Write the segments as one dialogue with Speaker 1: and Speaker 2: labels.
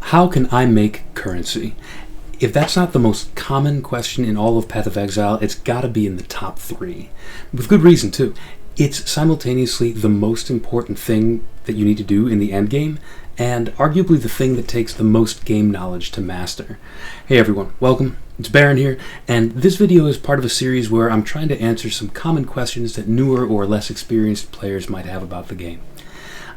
Speaker 1: How can I make currency? If that's not the most common question in all of Path of Exile, it's got to be in the top 3. With good reason, too. It's simultaneously the most important thing that you need to do in the endgame, and arguably the thing that takes the most game knowledge to master. Hey everyone, welcome. It's Baron here, and this video is part of a series where I'm trying to answer some common questions that newer or less experienced players might have about the game.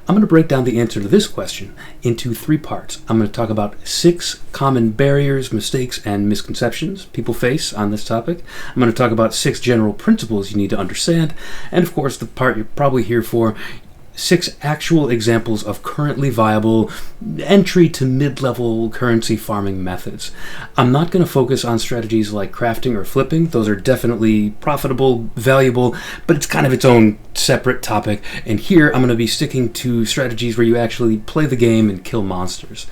Speaker 1: I'm going to break down the answer to this question into 3 parts. I'm going to talk about 6 common barriers, mistakes, and misconceptions people face on this topic. I'm going to talk about 6 general principles you need to understand, and of course the part you're probably here for, 6 actual examples of currently viable entry to mid-level currency farming methods. I'm not going to focus on strategies like crafting or flipping. Those are definitely profitable, valuable, but it's kind of its own separate topic. And here I'm going to be sticking to strategies where you actually play the game and kill monsters.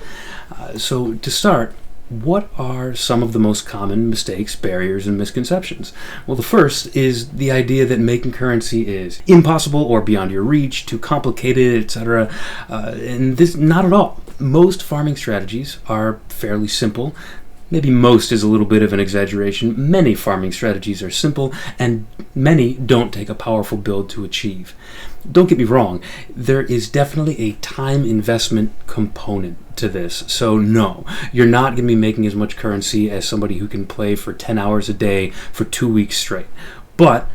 Speaker 1: So to start, what are some of the most common mistakes, barriers, and misconceptions? Well, the first is the idea that making currency is impossible or beyond your reach, too complicated, etc. And this, not at all. Most farming strategies are fairly simple. Maybe most is a little bit of an exaggeration. Many farming strategies are simple, and many don't take a powerful build to achieve. Don't get me wrong, there is definitely a time investment component to this. So no, you're not going to be making as much currency as somebody who can play for 10 hours a day for 2 weeks straight. But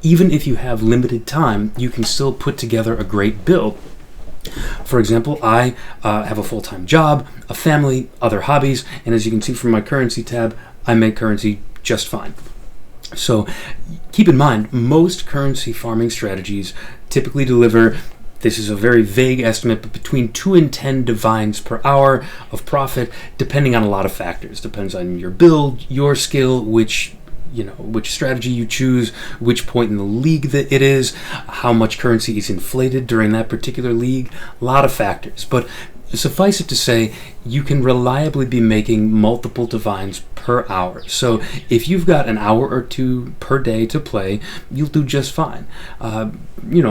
Speaker 1: even if you have limited time, you can still put together a great build. For example, I have a full-time job, a family, other hobbies, and as you can see from my currency tab, I make currency just fine. So keep in mind, most currency farming strategies typically deliver, this is a very vague estimate, but between 2 and 10 divines per hour of profit, depending on a lot of factors. Depends on your build, your skill, which strategy you choose, which point in the league that it is, how much currency is inflated during that particular league, a lot of factors. But suffice it to say, you can reliably be making multiple divines per hour. So if you've got an hour or 2 per day to play, you'll do just fine.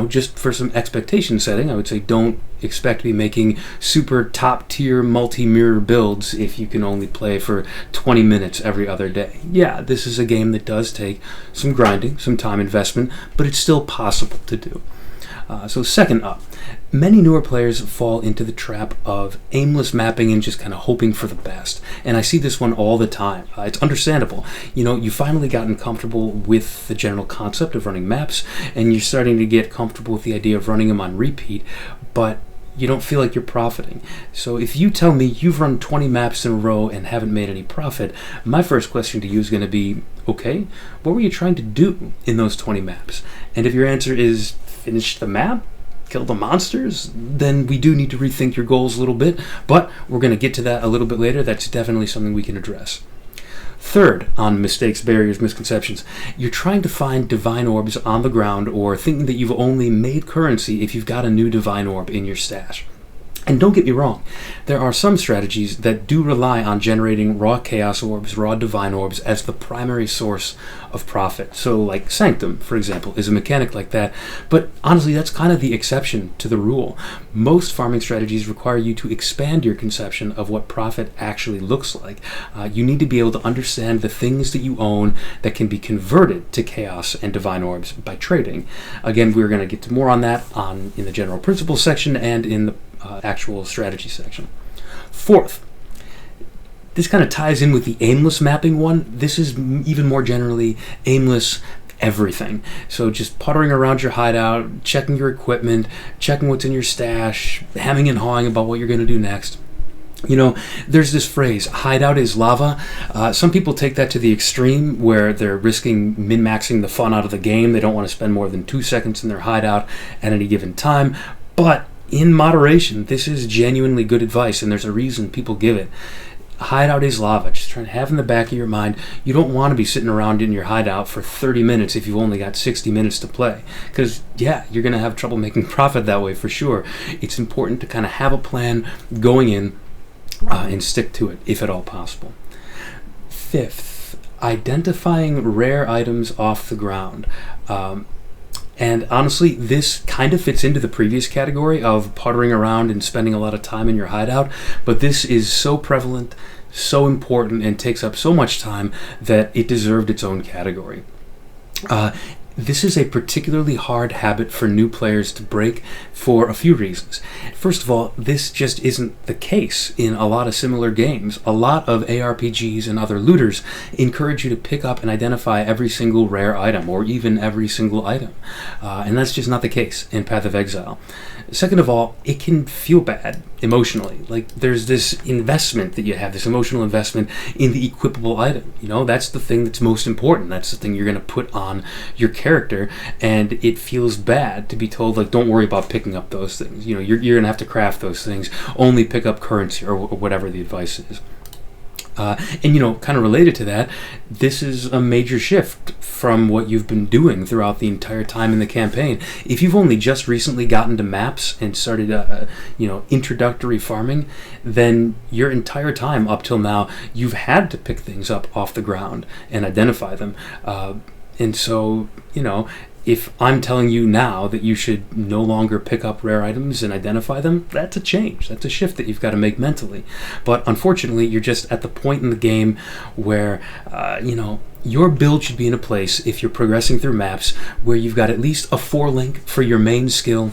Speaker 1: Just for some expectation setting, I would say don't expect to be making super top tier multi-mirror builds if you can only play for 20 minutes every other day. Yeah, this is a game that does take some grinding, some time investment, but it's still possible to do. So second up, many newer players fall into the trap of aimless mapping and just kind of hoping for the best. And I see this one all the time. It's understandable. You've finally gotten comfortable with the general concept of running maps, and you're starting to get comfortable with the idea of running them on repeat, but you don't feel like you're profiting. So if you tell me you've run 20 maps in a row and haven't made any profit, my first question to you is going to be, okay, what were you trying to do in those 20 maps? And if your answer is finish the map, kill the monsters, then we do need to rethink your goals a little bit, but we're going to get to that a little bit later. That's definitely something we can address. Third, on mistakes, barriers, misconceptions, you're trying to find divine orbs on the ground or thinking that you've only made currency if you've got a new divine orb in your stash. And don't get me wrong, there are some strategies that do rely on generating raw chaos orbs, raw divine orbs as the primary source of profit. So like Sanctum, for example, is a mechanic like that, but honestly that's kind of the exception to the rule. Most farming strategies require you to expand your conception of what profit actually looks like. You need to be able to understand the things that you own that can be converted to chaos and divine orbs by trading. Again, we're going to get to more on that in the general principles section and in the actual strategy section. Fourth, this kind of ties in with the aimless mapping one. This is even more generally aimless everything. So just puttering around your hideout, checking your equipment, checking what's in your stash, hemming and hawing about what you're going to do next. There's this phrase, hideout is lava. Some people take that to the extreme where they're risking min-maxing the fun out of the game. They don't want to spend more than 2 seconds in their hideout at any given time. But in moderation, this is genuinely good advice, and there's a reason people give it. Hideout is lava. Just trying to have in the back of your mind, you don't want to be sitting around in your hideout for 30 minutes if you've only got 60 minutes to play. Because, yeah, you're going to have trouble making profit that way for sure. It's important to kind of have a plan going in and stick to it, if at all possible. Fifth, identifying rare items off the ground. And honestly, this kind of fits into the previous category of puttering around and spending a lot of time in your hideout, but this is so prevalent, so important, and takes up so much time that it deserved its own category. This is a particularly hard habit for new players to break for a few reasons. First of all, this just isn't the case in a lot of similar games. A lot of ARPGs and other looters encourage you to pick up and identify every single rare item, or even every single item. And that's just not the case in Path of Exile. Second of all, it can feel bad emotionally. Like, there's this investment that you have, this emotional investment in the equipable item. You know, that's the thing that's most important. That's the thing you're going to put on your character, and it feels bad to be told, like, don't worry about picking up those things. You know, you're going to have to craft those things. Only pick up currency, or whatever the advice is. And, you know, kind of related to that, this is a major shift from what you've been doing throughout the entire time in the campaign. If you've only just recently gotten to maps and started, introductory farming, then your entire time up till now, you've had to pick things up off the ground and identify them. And so, you know, if I'm telling you now that you should no longer pick up rare items and identify them, that's a change. That's a shift that you've got to make mentally. But unfortunately, you're just at the point in the game where, your build should be in a place, if you're progressing through maps, where you've got at least a 4-link for your main skill.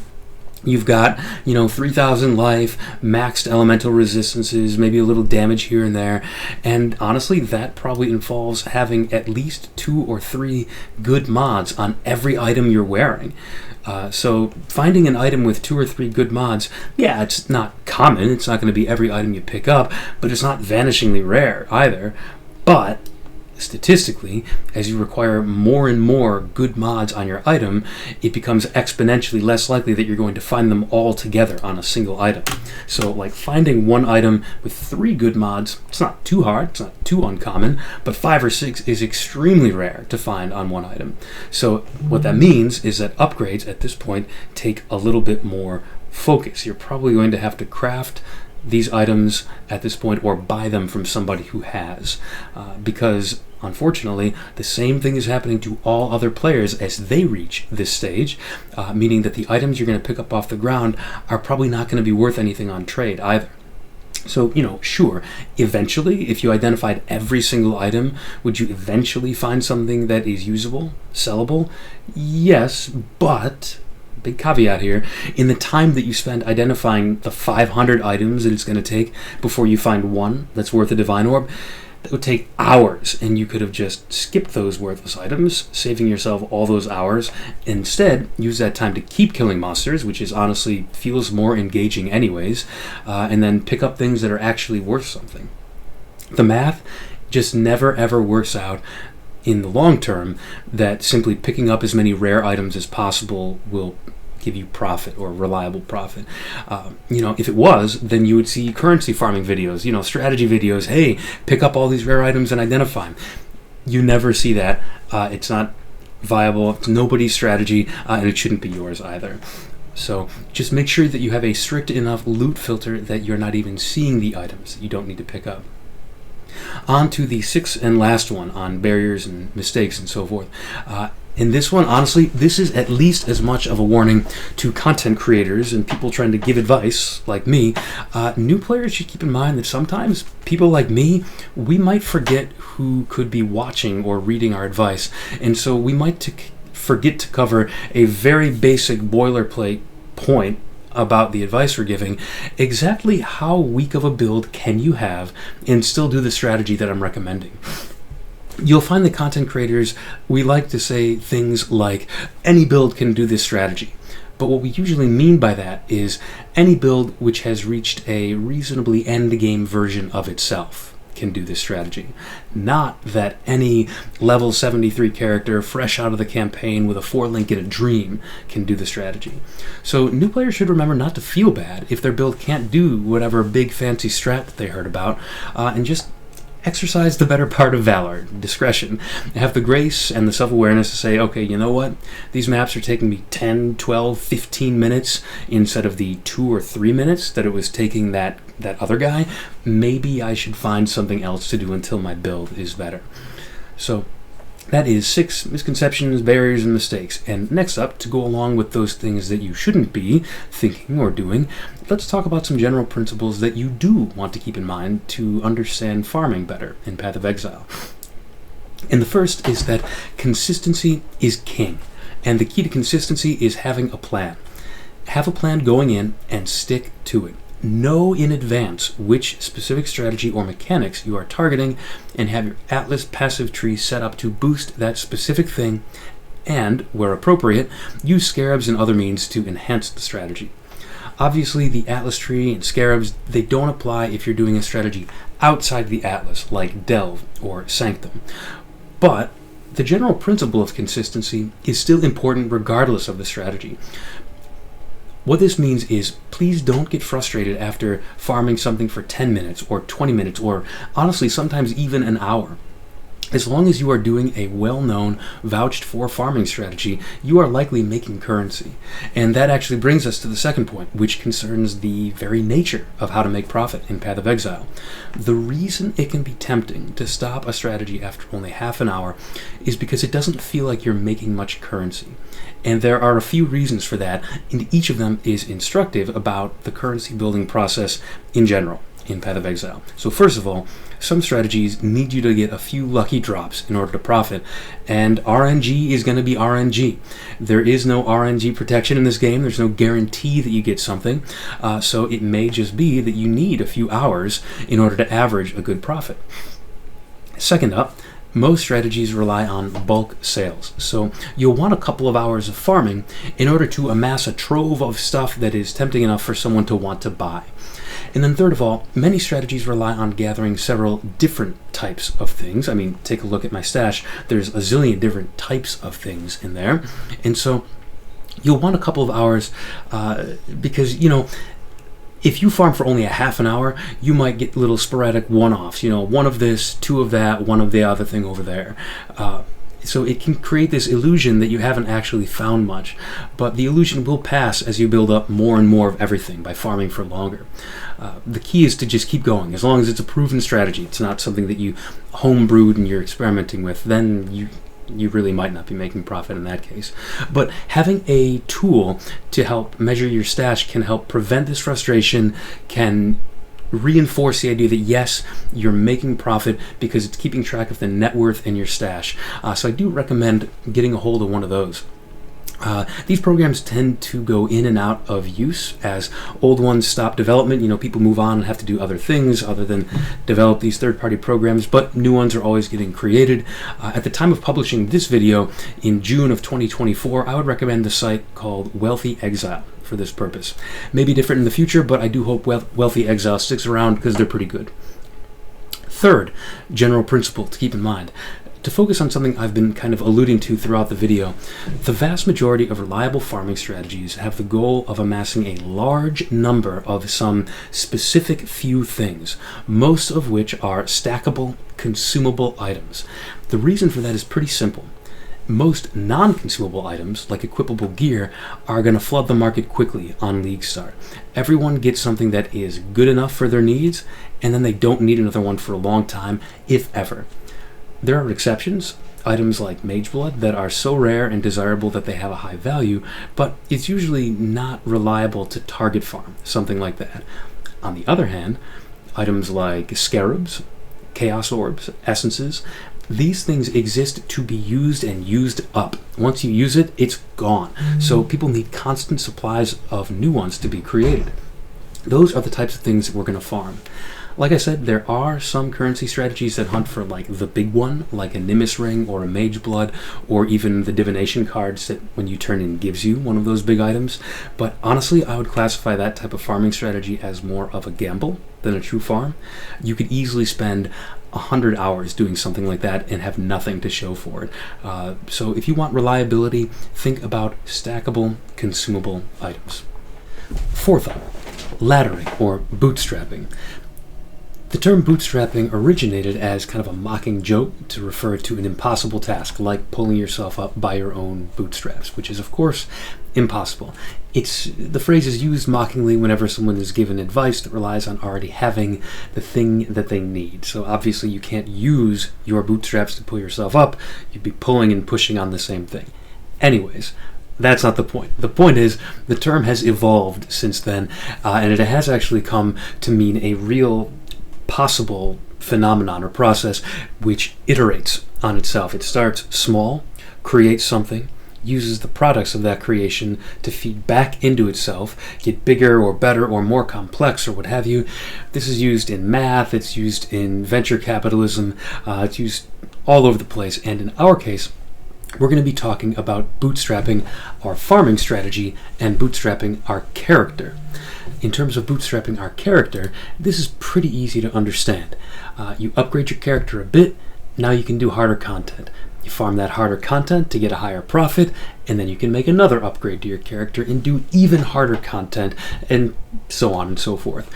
Speaker 1: You've got, 3,000 life, maxed elemental resistances, maybe a little damage here and there. And honestly, that probably involves having at least 2 or 3 good mods on every item you're wearing. So finding an item with 2 or 3 good mods, yeah, it's not common. It's not going to be every item you pick up, but it's not vanishingly rare either. But statistically, as you require more and more good mods on your item, it becomes exponentially less likely that you're going to find them all together on a single item. So, like, finding one item with 3 good mods, it's not too hard, it's not too uncommon, but 5 or 6 is extremely rare to find on one item. So what that means is that upgrades at this point take a little bit more focus. You're probably going to have to craft these items at this point, or buy them from somebody who has, because unfortunately the same thing is happening to all other players as they reach this stage, meaning that the items you're going to pick up off the ground are probably not going to be worth anything on trade either. So, sure, eventually, if you identified every single item, would you eventually find something that is usable, sellable? Yes, but big caveat here, in the time that you spend identifying the 500 items that it's going to take before you find one that's worth a divine orb, that would take hours, and you could have just skipped those worthless items, saving yourself all those hours. Instead, use that time to keep killing monsters, which is honestly feels more engaging anyways, and then pick up things that are actually worth something. The math just never ever works out in the long term that simply picking up as many rare items as possible will give you profit or reliable profit. If it was, then you would see currency farming videos, strategy videos. Hey, pick up all these rare items and identify them. You never see that. It's not viable. It's nobody's strategy, and it shouldn't be yours either. So just make sure that you have a strict enough loot filter that you're not even seeing the items that you don't need to pick up. On to the 6th and last one on barriers and mistakes and so forth. In this one, honestly, this is at least as much of a warning to content creators and people trying to give advice, like me. New players should keep in mind that sometimes people like me, we might forget who could be watching or reading our advice, and so we might forget to cover a very basic boilerplate point about the advice we're giving. Exactly how weak of a build can you have and still do the strategy that I'm recommending? You'll find that content creators, we like to say things like, any build can do this strategy. But what we usually mean by that is any build which has reached a reasonably endgame version of itself can do this strategy. Not that any level 73 character fresh out of the campaign with a 4-link in a dream can do the strategy. So new players should remember not to feel bad if their build can't do whatever big fancy strat that they heard about, and just exercise the better part of valor, discretion. Have the grace and the self-awareness to say, okay, you know what? These maps are taking me 10, 12, 15 minutes instead of the 2 or 3 minutes that it was taking that other guy. Maybe I should find something else to do until my build is better. So That is 6 misconceptions, barriers, and mistakes. And next up, to go along with those things that you shouldn't be thinking or doing, let's talk about some general principles that you do want to keep in mind to understand farming better in Path of Exile. And the first is that consistency is king. And the key to consistency is having a plan. Have a plan going in and stick to it. Know in advance which specific strategy or mechanics you are targeting and have your Atlas passive tree set up to boost that specific thing and, where appropriate, use scarabs and other means to enhance the strategy. Obviously, the Atlas tree and scarabs, they don't apply if you're doing a strategy outside the Atlas, like Delve or Sanctum. But the general principle of consistency is still important regardless of the strategy. What this means is, please don't get frustrated after farming something for 10 minutes or 20 minutes or honestly sometimes even an hour. As long as you are doing a well-known, vouched-for farming strategy, you are likely making currency. And that actually brings us to the second point, which concerns the very nature of how to make profit in Path of Exile. The reason it can be tempting to stop a strategy after only half an hour is because it doesn't feel like you're making much currency. And there are a few reasons for that, and each of them is instructive about the currency building process in general in Path of Exile. So first of all, some strategies need you to get a few lucky drops in order to profit, and RNG is going to be RNG. There is no RNG protection in this game. There's no guarantee that you get something, so it may just be that you need a few hours in order to average a good profit. Second up, most strategies rely on bulk sales, so you'll want a couple of hours of farming in order to amass a trove of stuff that is tempting enough for someone to want to buy. And then third of all, many strategies rely on gathering several different types of things. I mean, take a look at my stash. There's a zillion different types of things in there. And so you'll want a couple of hours because, if you farm for only a half an hour, you might get little sporadic one-offs. One of this, two of that, one of the other thing over there. So it can create this illusion that you haven't actually found much, but the illusion will pass as you build up more and more of everything by farming for longer. The key is to just keep going. As long as it's a proven strategy, it's not something that you homebrewed and you're experimenting with, then you really might not be making profit in that case. But having a tool to help measure your stash can help prevent this frustration, can reinforce the idea that yes, you're making profit because it's keeping track of the net worth in your stash. So I do recommend getting a hold of one of those. These programs tend to go in and out of use as old ones stop development. People move on and have to do other things other than develop these third-party programs, but new ones are always getting created. At the time of publishing this video in June of 2024, I would recommend the site called Wealthy Exile for this purpose. Maybe different in the future, but I do hope Wealthy Exile sticks around because they're pretty good. Third general principle to keep in mind, to focus on something I've been kind of alluding to throughout the video, the vast majority of reliable farming strategies have the goal of amassing a large number of some specific few things, most of which are stackable, consumable items. The reason for that is pretty simple. Most non-consumable items, like equipable gear, are going to flood the market quickly on League Start. Everyone gets something that is good enough for their needs, and then they don't need another one for a long time, if ever. There are exceptions, items like Mage Blood that are so rare and desirable that they have a high value, but it's usually not reliable to target farm, something like that. On the other hand, items like Scarabs, Chaos Orbs, Essences, these things exist to be used and used up. Once you use it, it's gone. So people need constant supplies of new ones to be created. Those are the types of things that we're going to farm. Like I said, there are some currency strategies that hunt for like the big one, like a Nimbus Ring or a Mage Blood, or even the Divination cards that when you turn in gives you one of those big items. But honestly, I would classify that type of farming strategy as more of a gamble than a true farm. You could easily spend 100 hours doing something like that and have nothing to show for it. So if you want reliability, think about stackable, consumable items. Fourth up, laddering or bootstrapping. The term bootstrapping originated as kind of a mocking joke to refer to an impossible task, like pulling yourself up by your own bootstraps, which is, of course, impossible. The phrase is used mockingly whenever someone is given advice that relies on already having the thing that they need. So obviously you can't use your bootstraps to pull yourself up. You'd be pulling and pushing on the same thing. Anyways, that's not the point. The point is the term has evolved since then, and it has actually come to mean a real possible phenomenon or process which iterates on itself. It starts small, creates something, uses the products of that creation to feed back into itself, get bigger or better or more complex or what have you. This is used in math, it's used in venture capitalism, it's used all over the place, and in our case, we're going to be talking about bootstrapping our farming strategy and bootstrapping our character. In terms of bootstrapping our character, this is pretty easy to understand. You upgrade your character a bit, now you can do harder content. You farm that harder content to get a higher profit, and then you can make another upgrade to your character and do even harder content, and so on and so forth.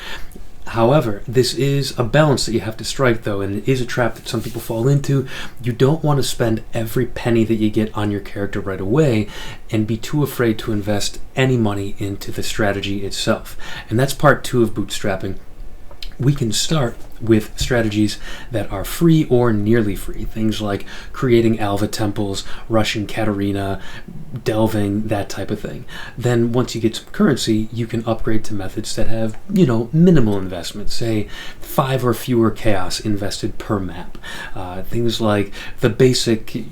Speaker 1: However, this is a balance that you have to strike, though, and it is a trap that some people fall into. You don't want to spend every penny that you get on your character right away and be too afraid to invest any money into the strategy itself. And that's part 2 of bootstrapping. We can start with strategies that are free or nearly free. Things like creating Alva temples, rushing Katarina, delving, that type of thing. Then once you get some currency, you can upgrade to methods that have, minimal investment, say 5 or fewer chaos invested per map. Things like the basic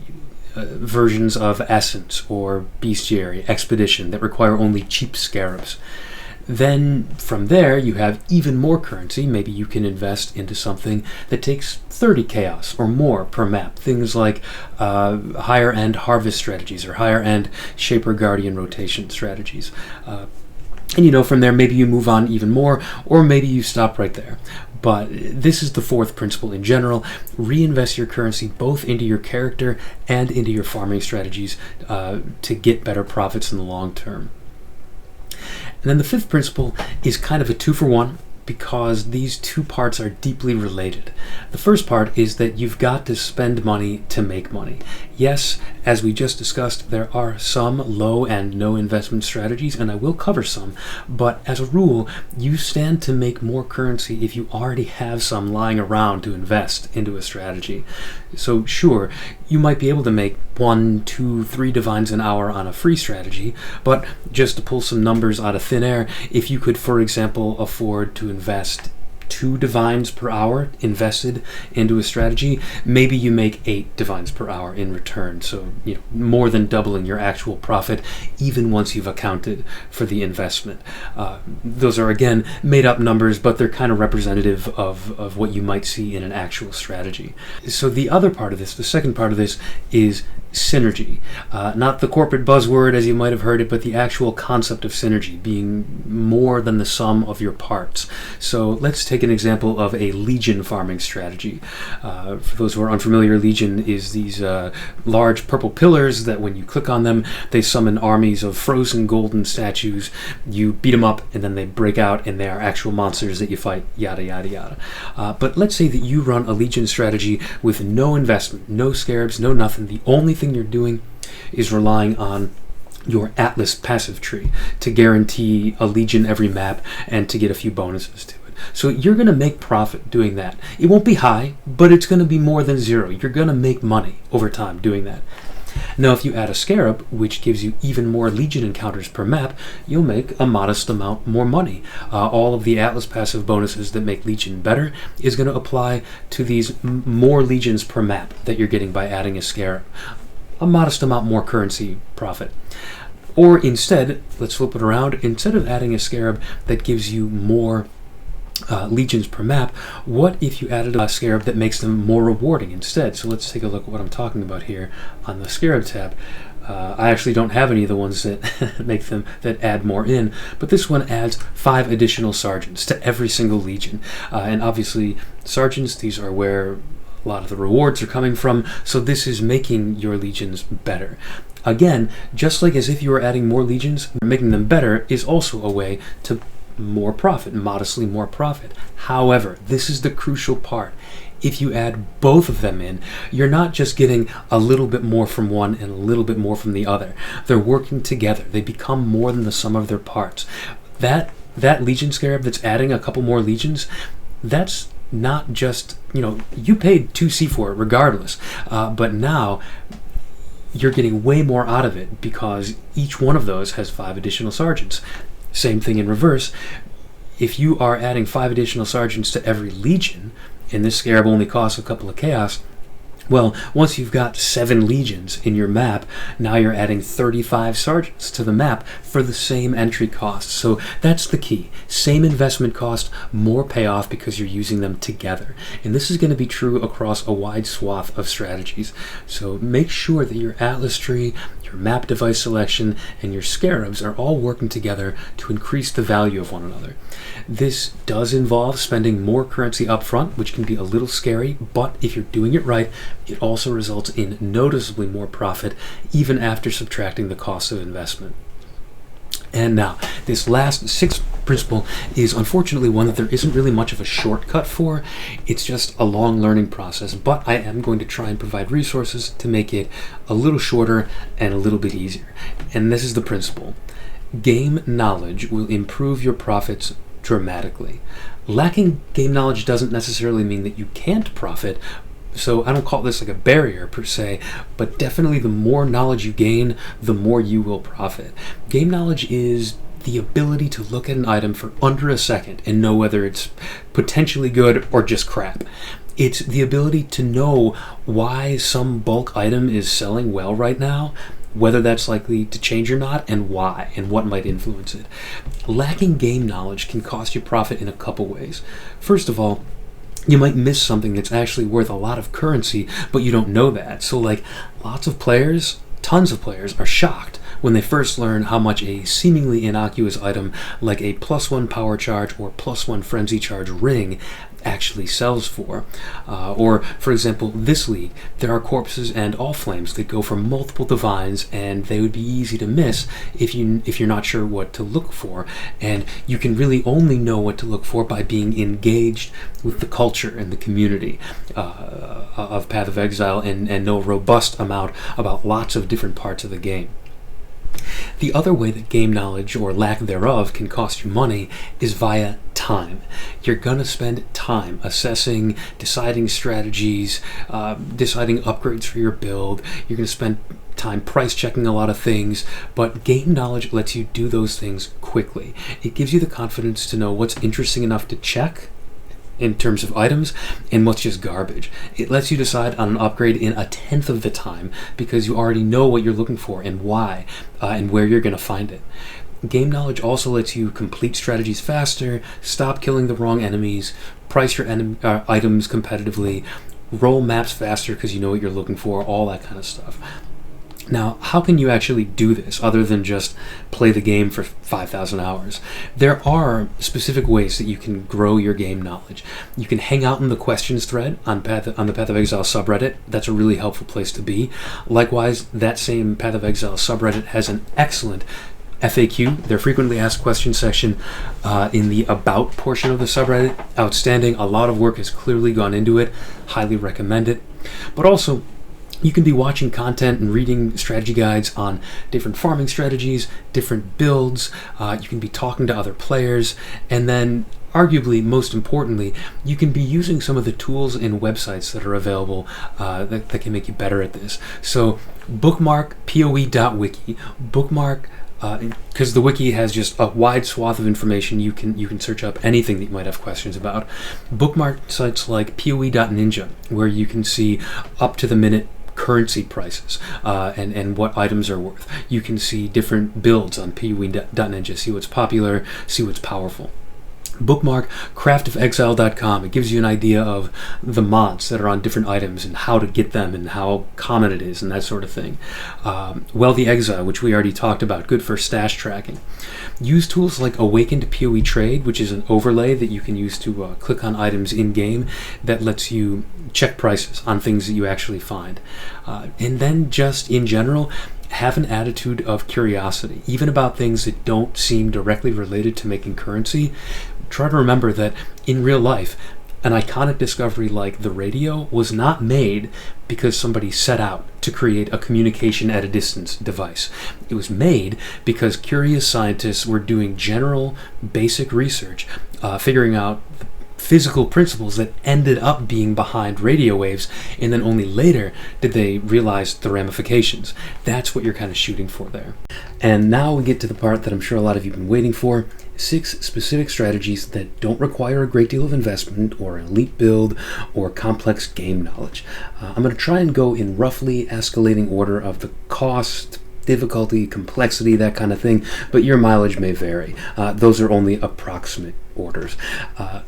Speaker 1: versions of Essence or Bestiary, Expedition that require only cheap scarabs. Then from there you have even more currency. Maybe you can invest into something that takes 30 chaos or more per map. Things like higher end harvest strategies or higher end Shaper Guardian rotation strategies. And from there maybe you move on even more, or maybe you stop right there. But this is the 4th principle in general. Reinvest your currency both into your character and into your farming strategies to get better profits in the long term. And then the 5th principle is kind of a 2-for-1 because these 2 parts are deeply related. The first part is that you've got to spend money to make money. Yes, as we just discussed, there are some low and no investment strategies, and I will cover some, but as a rule, you stand to make more currency if you already have some lying around to invest into a strategy. So sure, you might be able to make 1, 2, 3 divines an hour on a free strategy, but just to pull some numbers out of thin air, if you could, for example, afford to invest 2 divines per hour invested into a strategy, maybe you make 8 divines per hour in return. So, more than doubling your actual profit, even once you've accounted for the investment. Those are, again, made up numbers, but they're kind of representative of what you might see in an actual strategy. So the other part of this, the second part of this, is synergy. Not the corporate buzzword as you might have heard it, but the actual concept of synergy being more than the sum of your parts. So let's take an example of a legion farming strategy. For those who are unfamiliar, legion is these large purple pillars that when you click on them, they summon armies of frozen golden statues. You beat them up and then they break out and they are actual monsters that you fight, yada yada yada. But let's say that you run a legion strategy with no investment, no scarabs, no nothing. The only thing you're doing is relying on your Atlas passive tree to guarantee a legion every map and to get a few bonuses to it. So you're going to make profit doing that. It won't be high, but it's going to be more than 0. You're going to make money over time doing that. Now, if you add a scarab, which gives you even more legion encounters per map, you'll make a modest amount more money. All of the Atlas passive bonuses that make legion better is going to apply to these more legions per map that you're getting by adding a scarab. A modest amount more currency profit. Or instead, let's flip it around, instead of adding a scarab that gives you more legions per map, what if you added a scarab that makes them more rewarding instead? So let's take a look at what I'm talking about here on the scarab tab. I actually don't have any of the ones that make them, that add more in, but this one adds 5 additional sergeants to every single legion. And obviously sergeants, these are where a lot of the rewards are coming from, so this is making your legions better. Again, just like as if you were adding more legions, making them better is also a way to more profit, modestly more profit. However, this is the crucial part. If you add both of them in, you're not just getting a little bit more from one and a little bit more from the other. They're working together. They become more than the sum of their parts. That Legion Scarab that's adding a couple more legions, that's not just, you paid 2C for it regardless, but now you're getting way more out of it because each one of those has 5 additional sergeants. Same thing in reverse. If you are adding 5 additional sergeants to every legion, and this scarab only costs a couple of chaos, well, once you've got 7 legions in your map, now you're adding 35 sergeants to the map for the same entry cost. So that's the key. Same investment cost, more payoff because you're using them together. And this is going to be true across a wide swath of strategies. So make sure that your Atlas tree, your map device selection, and your scarabs are all working together to increase the value of one another. This does involve spending more currency up front, which can be a little scary, but if you're doing it right, it also results in noticeably more profit, even after subtracting the cost of investment. And now, this last 6th principle is unfortunately one that there isn't really much of a shortcut for. It's just a long learning process, but I am going to try and provide resources to make it a little shorter and a little bit easier. And this is the principle. Game knowledge will improve your profits dramatically. Lacking game knowledge doesn't necessarily mean that you can't profit, so I don't call this like a barrier per se, but definitely the more knowledge you gain, the more you will profit. Game knowledge is the ability to look at an item for under a second and know whether it's potentially good or just crap. It's the ability to know why some bulk item is selling well right now, whether that's likely to change or not, and why, and what might influence it. Lacking game knowledge can cost you profit in a couple ways. First of all, you might miss something that's actually worth a lot of currency, but you don't know that. So lots of players, tons of players, are shocked when they first learn how much a seemingly innocuous item like a +1 power charge or +1 frenzy charge ring actually sells for. Or, for example, this league, there are corpses and all flames that go for multiple divines, and they would be easy to miss if you're not sure what to look for. And you can really only know what to look for by being engaged with the culture and the community of Path of Exile and know a robust amount about lots of different parts of the game. The other way that game knowledge, or lack thereof, can cost you money is via time. You're going to spend time assessing, deciding strategies, deciding upgrades for your build. You're going to spend time price checking a lot of things, but game knowledge lets you do those things quickly. It gives you the confidence to know what's interesting enough to check in terms of items and what's just garbage. It lets you decide on an upgrade in 1/10 of the time because you already know what you're looking for and why and where you're going to find it. Game knowledge also lets you complete strategies faster, stop killing the wrong enemies, price your items competitively, roll maps faster because you know what you're looking for, all that kind of stuff. Now, how can you actually do this other than just play the game for 5,000 hours? There are specific ways that you can grow your game knowledge. You can hang out in the questions thread on the Path of Exile subreddit. That's a really helpful place to be. Likewise, that same Path of Exile subreddit has an excellent FAQ, their frequently asked questions section, in the About portion of the subreddit. Outstanding. A lot of work has clearly gone into it. Highly recommend it. But also, you can be watching content and reading strategy guides on different farming strategies, different builds. You can be talking to other players. And then, arguably, most importantly, you can be using some of the tools and websites that are available that can make you better at this. So bookmark poe.wiki. Bookmark because the wiki has just a wide swath of information. You can search up anything that you might have questions about. Bookmark sites like poe.ninja, where you can see up to the minute currency prices and what items are worth. You can see different builds on poe.ninja, see what's popular, see what's powerful. Bookmark craftofexile.com. It gives you an idea of the mods that are on different items and how to get them and how common it is and that sort of thing. The Exile, which we already talked about, good for stash tracking. Use tools like Awakened PoE Trade, which is an overlay that you can use to click on items in-game that lets you check prices on things that you actually find. And then just in general, have an attitude of curiosity, even about things that don't seem directly related to making currency. Try to remember that in real life, an iconic discovery like the radio was not made because somebody set out to create a communication at a distance device. It was made because curious scientists were doing general, basic research, figuring out the physical principles that ended up being behind radio waves, and then only later did they realize the ramifications. That's what you're kind of shooting for there. And now we get to the part that I'm sure a lot of you have been waiting for: 6 specific strategies that don't require a great deal of investment or an elite build or complex game knowledge. I'm going to try and go in roughly escalating order of the cost, difficulty, complexity, that kind of thing, but your mileage may vary. Those are only approximate orders.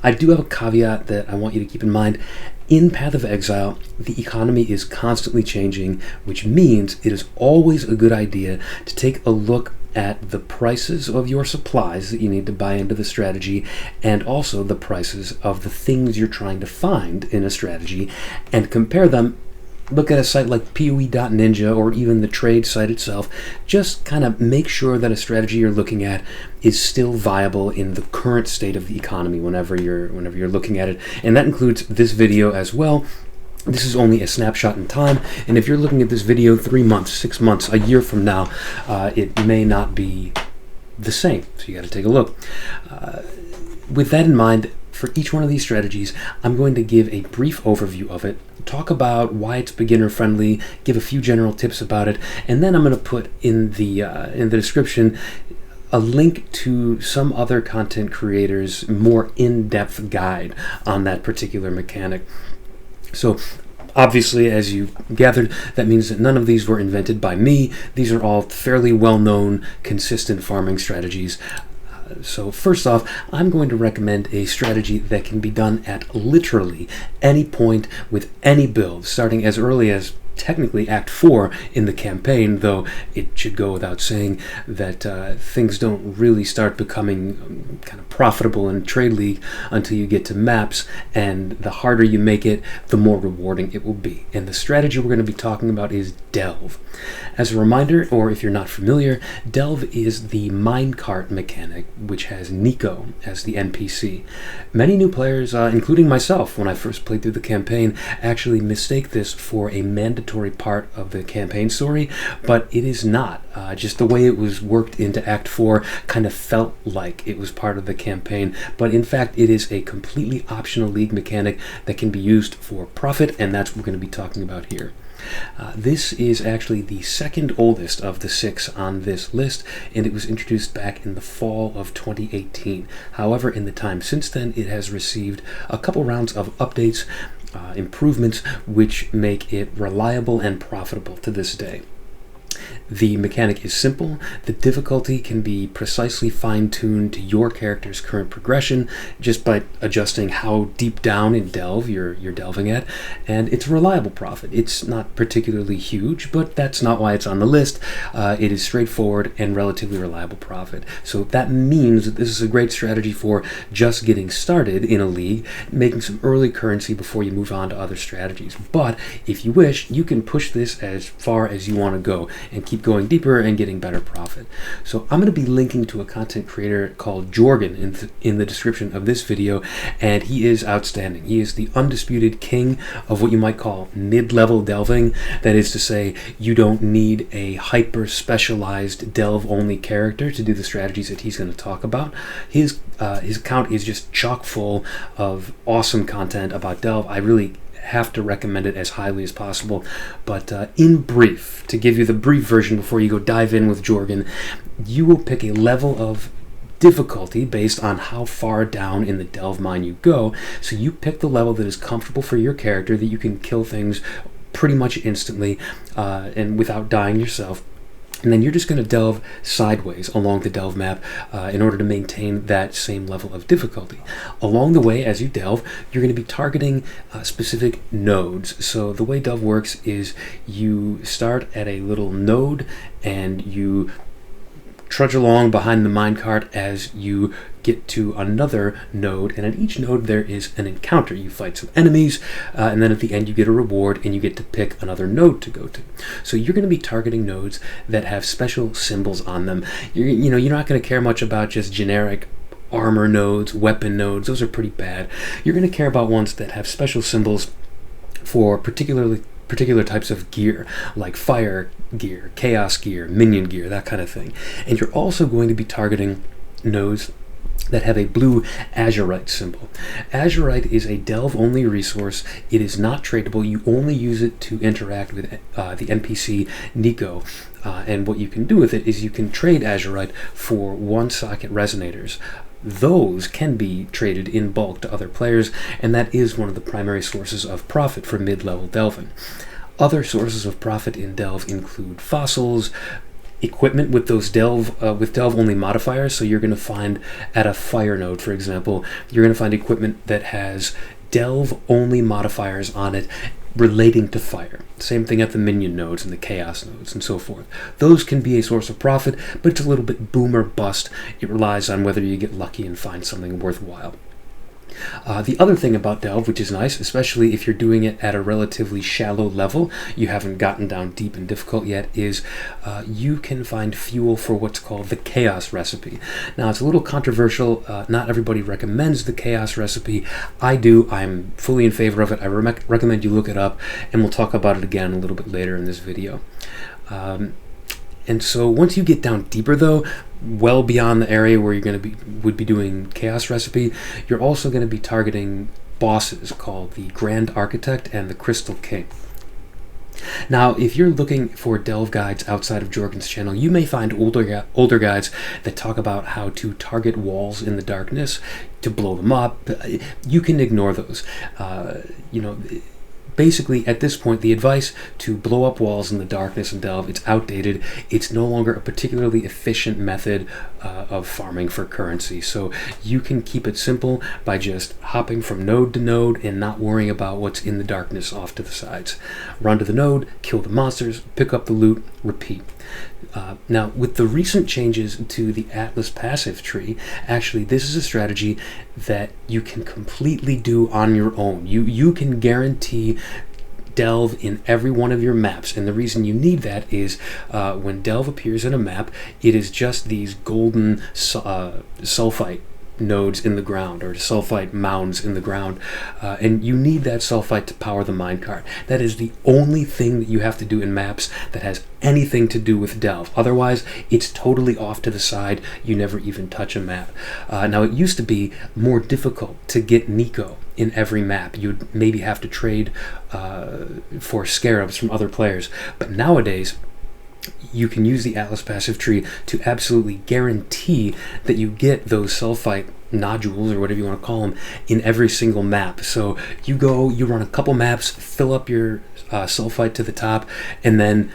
Speaker 1: I do have a caveat that I want you to keep in mind. In Path of Exile, the economy is constantly changing, which means it is always a good idea to take a look at the prices of your supplies that you need to buy into the strategy, and also the prices of the things you're trying to find in a strategy, and compare them. Look at a site like PoE.Ninja or even the trade site itself. Just kind of make sure that a strategy you're looking at is still viable in the current state of the economy whenever you're looking at it. And that includes this video as well. This is only a snapshot in time, and if you're looking at this video 3 months, 6 months, a year from now, it may not be the same. So you got to take a look. With that in mind, for each one of these strategies, I'm going to give a brief overview of it, talk about why it's beginner friendly, give a few general tips about it, and then I'm going to put in the description a link to some other content creators' more in-depth guide on that particular mechanic. So obviously, as you gathered, that means that none of these were invented by me. These are all fairly well-known, consistent farming strategies. So first off, I'm going to recommend a strategy that can be done at literally any point with any build, starting as early as technically Act 4 in the campaign, though it should go without saying that things don't really start becoming kind of profitable in Trade League until you get to maps, and the harder you make it, the more rewarding it will be. And the strategy we're going to be talking about is Delve. As a reminder, or if you're not familiar, Delve is the minecart mechanic, which has Nico as the NPC. Many new players, including myself when I first played through the campaign, actually mistake this for a mandatory part of the campaign story, but it is not. Just the way it was worked into Act 4 kind of felt like it was part of the campaign, but in fact it is a completely optional League mechanic that can be used for profit, and that's what we're going to be talking about here. This is actually the second oldest of the 6 on this list, and it was introduced back in the fall of 2018. However, in the time since then, it has received a couple rounds of updates, improvements, which make it reliable and profitable to this day. The mechanic is simple. The difficulty can be precisely fine-tuned to your character's current progression just by adjusting how deep down in Delve you're delving at, and it's a reliable profit. It's not particularly huge, but that's not why it's on the list. It is straightforward and relatively reliable profit. So that means that this is a great strategy for just getting started in a league, making some early currency before you move on to other strategies. But if you wish, you can push this as far as you want to go and keep going deeper and getting better profit. So I'm going to be linking to a content creator called Jorgen in the description of this video, and he is outstanding. He is the undisputed king of what you might call mid-level delving. That is to say, you don't need a hyper-specialized delve-only character to do the strategies that he's going to talk about. His account is just chock full of awesome content about delve. I really have to recommend it as highly as possible. But in brief, to give you the brief version before you go dive in with Jorgen, you will pick a level of difficulty based on how far down in the delve mine you go. So you pick the level that is comfortable for your character, that you can kill things pretty much instantly and without dying yourself. And then you're just going to delve sideways along the delve map in order to maintain that same level of difficulty. Along the way, as you delve, you're going to be targeting specific nodes. So the way delve works is you start at a little node and you trudge along behind the minecart as you get to another node, and at each node there is an encounter. You fight some enemies, and then at the end you get a reward, and you get to pick another node to go to. So you're going to be targeting nodes that have special symbols on them. You're not going to care much about just generic armor nodes, weapon nodes. Those are pretty bad. You're going to care about ones that have special symbols for particular types of gear, like fire gear, chaos gear, minion gear, that kind of thing. And you're also going to be targeting nodes that have a blue azurite symbol. Azurite is a delve-only resource. It is not tradable. You only use it to interact with the NPC Nico. And what you can do with it is you can trade azurite for 1-socket resonators. Those can be traded in bulk to other players, and that is one of the primary sources of profit for mid-level delving. Other sources of profit in delve include fossils, equipment with those delve only modifiers. So you're going to find at a fire node, for example, you're going to find equipment that has delve only modifiers on it relating to fire. Same thing at the minion nodes and the chaos nodes and so forth. Those can be a source of profit, but it's a little bit boom or bust. It relies on whether you get lucky and find something worthwhile. The other thing about delve, which is nice, especially if you're doing it at a relatively shallow level, you haven't gotten down deep and difficult yet, is you can find fuel for what's called the chaos recipe. Now, it's a little controversial. Not everybody recommends the chaos recipe. I do. I'm fully in favor of it. I recommend you look it up, and we'll talk about it again a little bit later in this video. And so once you get down deeper, though, well beyond the area where you're would be doing chaos recipe, you're also going to be targeting bosses called the Grand Architect and the Crystal King. Now, if you're looking for delve guides outside of Jorgen's channel, you may find older guides that talk about how to target walls in the darkness to blow them up. You can ignore those. Basically, at this point, the advice to blow up walls in the darkness and delve, it's outdated. It's no longer a particularly efficient method of farming for currency. So you can keep it simple by just hopping from node to node and not worrying about what's in the darkness off to the sides. Run to the node, kill the monsters, pick up the loot, repeat. Now, with the recent changes to the Atlas passive tree, actually, this is a strategy that you can completely do on your own. You can guarantee delve in every one of your maps, and the reason you need that is when delve appears in a map, it is just these golden sulfite nodes in the ground, or sulfite mounds in the ground, and you need that sulfite to power the minecart. That is the only thing that you have to do in maps that has anything to do with delve. Otherwise, it's totally off to the side. You never even touch a map. Now, it used to be more difficult to get Nico in every map. You'd maybe have to trade for scarabs from other players, but nowadays you can use the Atlas passive tree to absolutely guarantee that you get those sulfite nodules, or whatever you want to call them, in every single map. So you run a couple maps, fill up your sulfite to the top, and then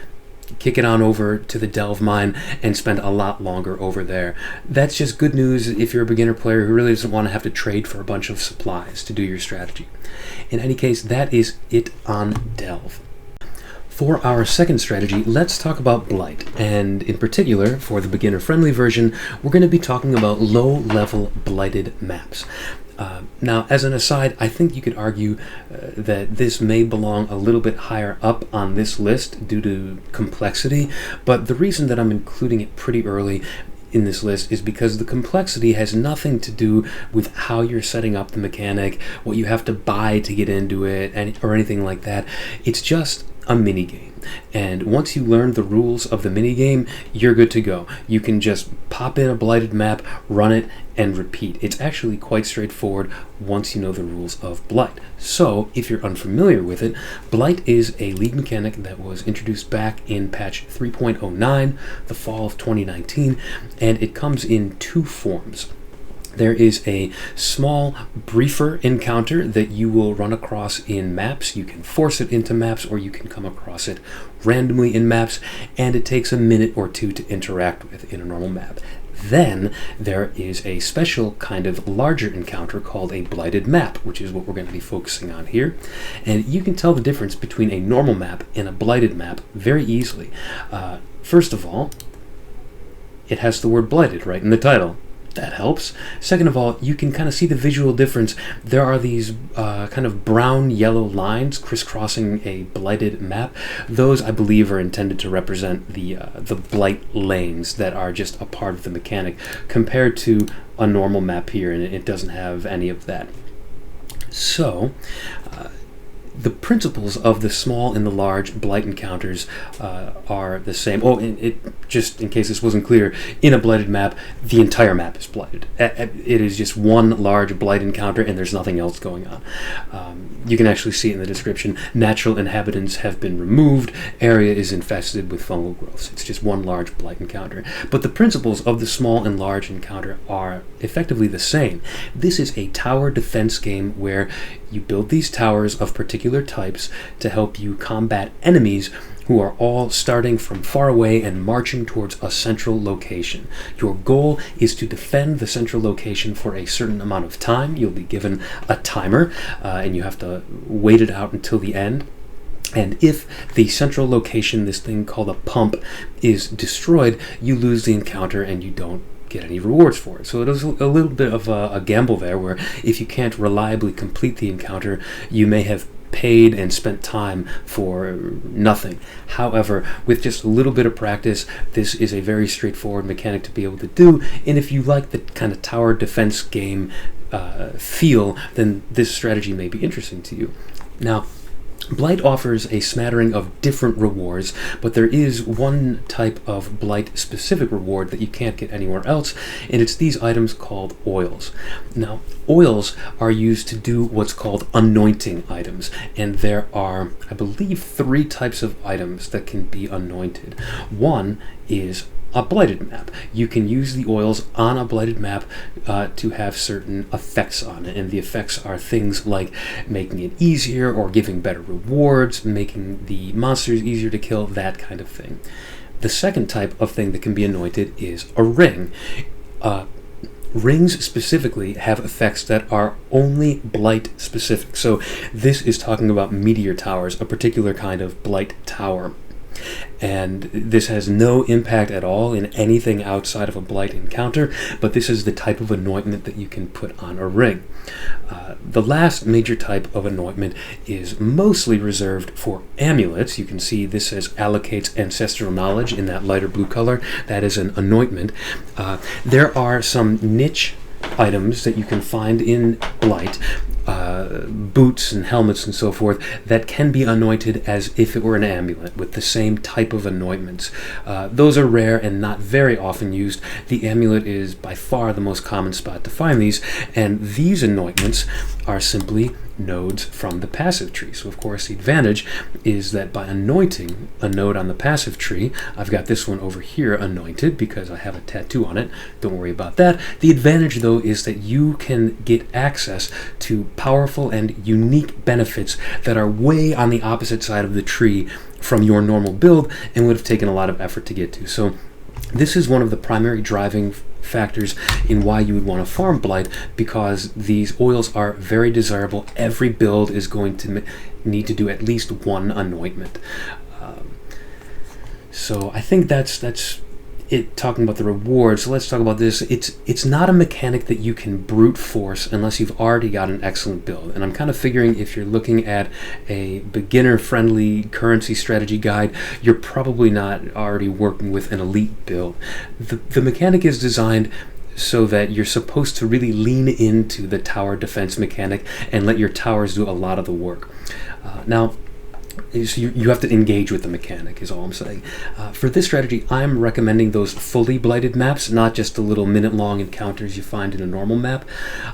Speaker 1: kick it on over to the delve mine and spend a lot longer over there. That's just good news if you're a beginner player who really doesn't want to have to trade for a bunch of supplies to do your strategy. In any case, that is it on delve. For our second strategy, let's talk about Blight, and in particular, for the beginner-friendly version, we're going to be talking about low-level Blighted maps. Now, as an aside, I think you could argue that this may belong a little bit higher up on this list due to complexity, but the reason that I'm including it pretty early in this list is because the complexity has nothing to do with how you're setting up the mechanic, what you have to buy to get into it, or anything like that. It's just a minigame. And once you learn the rules of the minigame, you're good to go. You can just pop in a Blighted map, run it, and repeat. It's actually quite straightforward once you know the rules of Blight. So, if you're unfamiliar with it, Blight is a league mechanic that was introduced back in patch 3.09, the fall of 2019, and it comes in two forms. There is a small, briefer encounter that you will run across in maps. You can force it into maps, or you can come across it randomly in maps, and it takes a minute or two to interact with in a normal map. Then there is a special kind of larger encounter called a Blighted map, which is what we're going to be focusing on here. And you can tell the difference between a normal map and a Blighted map very easily. First of all, it has the word Blighted right in the title. That helps. Second of all, you can kind of see the visual difference. There are these kind of brown-yellow lines crisscrossing a blighted map. Those, I believe, are intended to represent the blight lanes that are just a part of the mechanic, compared to a normal map here, and it doesn't have any of that. So, the principles of the small and the large blight encounters are the same. Oh, and just in case this wasn't clear, in a blighted map, the entire map is blighted. It is just one large blight encounter, and there's nothing else going on. You can actually see it in the description. Natural inhabitants have been removed. Area is infested with fungal growths. It's just one large blight encounter. But the principles of the small and large encounter are effectively the same. This is a tower defense game where you build these towers of particular types to help you combat enemies who are all starting from far away and marching towards a central location. Your goal is to defend the central location for a certain amount of time. You'll be given a timer, and you have to wait it out until the end. And if the central location, this thing called a pump, is destroyed, you lose the encounter and you don't get any rewards for it. So it is a little bit of a gamble there, where if you can't reliably complete the encounter, you may have paid and spent time for nothing. However, with just a little bit of practice, this is a very straightforward mechanic to be able to do, and if you like the kind of tower defense game feel, then this strategy may be interesting to you. Now, Blight offers a smattering of different rewards, but there is one type of Blight-specific reward that you can't get anywhere else, and it's these items called oils. Now, oils are used to do what's called anointing items, and there are, I believe, 3 types of items that can be anointed. One is a blighted map. You can use the oils on a blighted map to have certain effects on it, and the effects are things like making it easier or giving better rewards, making the monsters easier to kill, that kind of thing. The second type of thing that can be anointed is a ring. Rings specifically have effects that are only blight specific. So this is talking about meteor towers, a particular kind of blight tower. And this has no impact at all in anything outside of a blight encounter, but this is the type of anointment that you can put on a ring. The last major type of anointment is mostly reserved for amulets. You can see this says allocates ancestral knowledge in that lighter blue color. That is an anointment. There are some niche items that you can find in Blight, boots and helmets and so forth, that can be anointed as if it were an amulet with the same type of anointments. Those are rare and not very often used. The amulet is by far the most common spot to find these, and these anointments are simply nodes from the passive tree. So of course the advantage is that by anointing a node on the passive tree, I've got this one over here anointed because I have a tattoo on it, don't worry about that. The advantage though is that you can get access to powerful and unique benefits that are way on the opposite side of the tree from your normal build and would have taken a lot of effort to get to. So this is one of the primary driving factors in why you would want to farm Blight, because these oils are very desirable. Every build is going to need to do at least one anointment. So I think that's it, talking about the rewards. So let's talk about this. It's not a mechanic that you can brute force unless you've already got an excellent build. And I'm kind of figuring if you're looking at a beginner-friendly currency strategy guide, you're probably not already working with an elite build. The mechanic is designed so that you're supposed to really lean into the tower defense mechanic and let your towers do a lot of the work. Now, so you have to engage with the mechanic, is all I'm saying. For this strategy, I'm recommending those fully blighted maps, not just the little minute-long encounters you find in a normal map.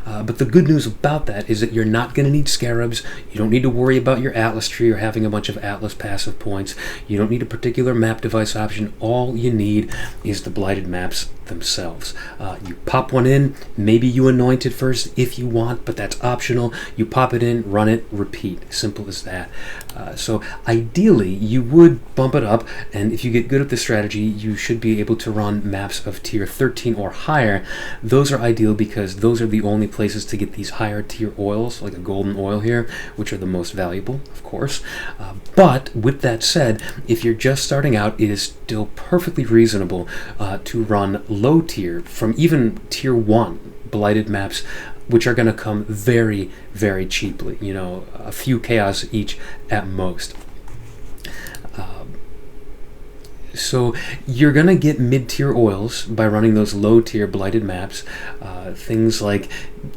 Speaker 1: But the good news about that is that you're not going to need scarabs. You don't need to worry about your Atlas tree or having a bunch of Atlas passive points. You don't need a particular map device option. All you need is the blighted maps themselves. You pop one in, maybe you anoint it first if you want, but that's optional. You pop it in, run it, repeat. Simple as that. So ideally, you would bump it up, and if you get good at this strategy, you should be able to run maps of tier 13 or higher. Those are ideal because those are the only places to get these higher tier oils, like a golden oil here, which are the most valuable, of course. But with that said, if you're just starting out, it is still perfectly reasonable to run low tier, from even tier 1 blighted maps, which are going to come very, very cheaply, a few chaos each at most. So you're going to get mid-tier oils by running those low-tier blighted maps, things like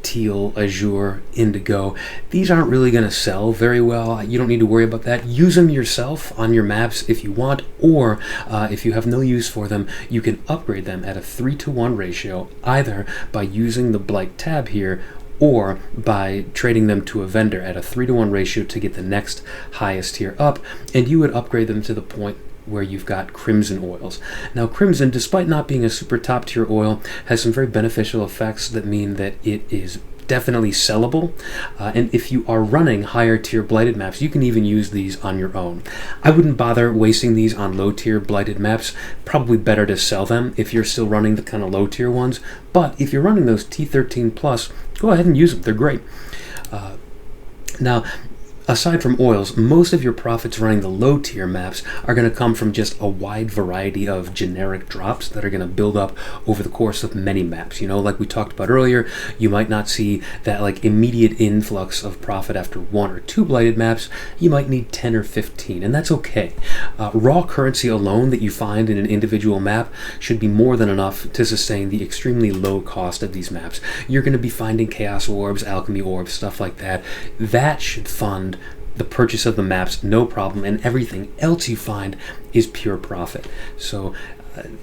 Speaker 1: teal, azure, indigo. These aren't really going to sell very well. You don't need to worry about that. Use them yourself on your maps if you want, or if you have no use for them, you can upgrade them at a 3-to-1 ratio, either by using the Blight tab here, or by trading them to a vendor at a 3-to-1 ratio to get the next highest tier up, and you would upgrade them to the point where you've got crimson oils. Now crimson, despite not being a super top tier oil, has some very beneficial effects that mean that it is definitely sellable, and if you are running higher tier blighted maps, you can even use these on your own. I wouldn't bother wasting these on low tier blighted maps. Probably better to sell them if you're still running the kind of low tier ones, but if you're running those T13 plus, go ahead and use them. They're great. Now, aside from oils, most of your profits running the low tier maps are going to come from just a wide variety of generic drops that are going to build up over the course of many maps. Like we talked about earlier, you might not see that immediate influx of profit after 1 or 2 blighted maps. You might need 10 or 15, and that's okay. Raw currency alone that you find in an individual map should be more than enough to sustain the extremely low cost of these maps. You're going to be finding chaos orbs, alchemy orbs, stuff like that. That should fund the purchase of the maps, no problem, and everything else you find is pure profit. So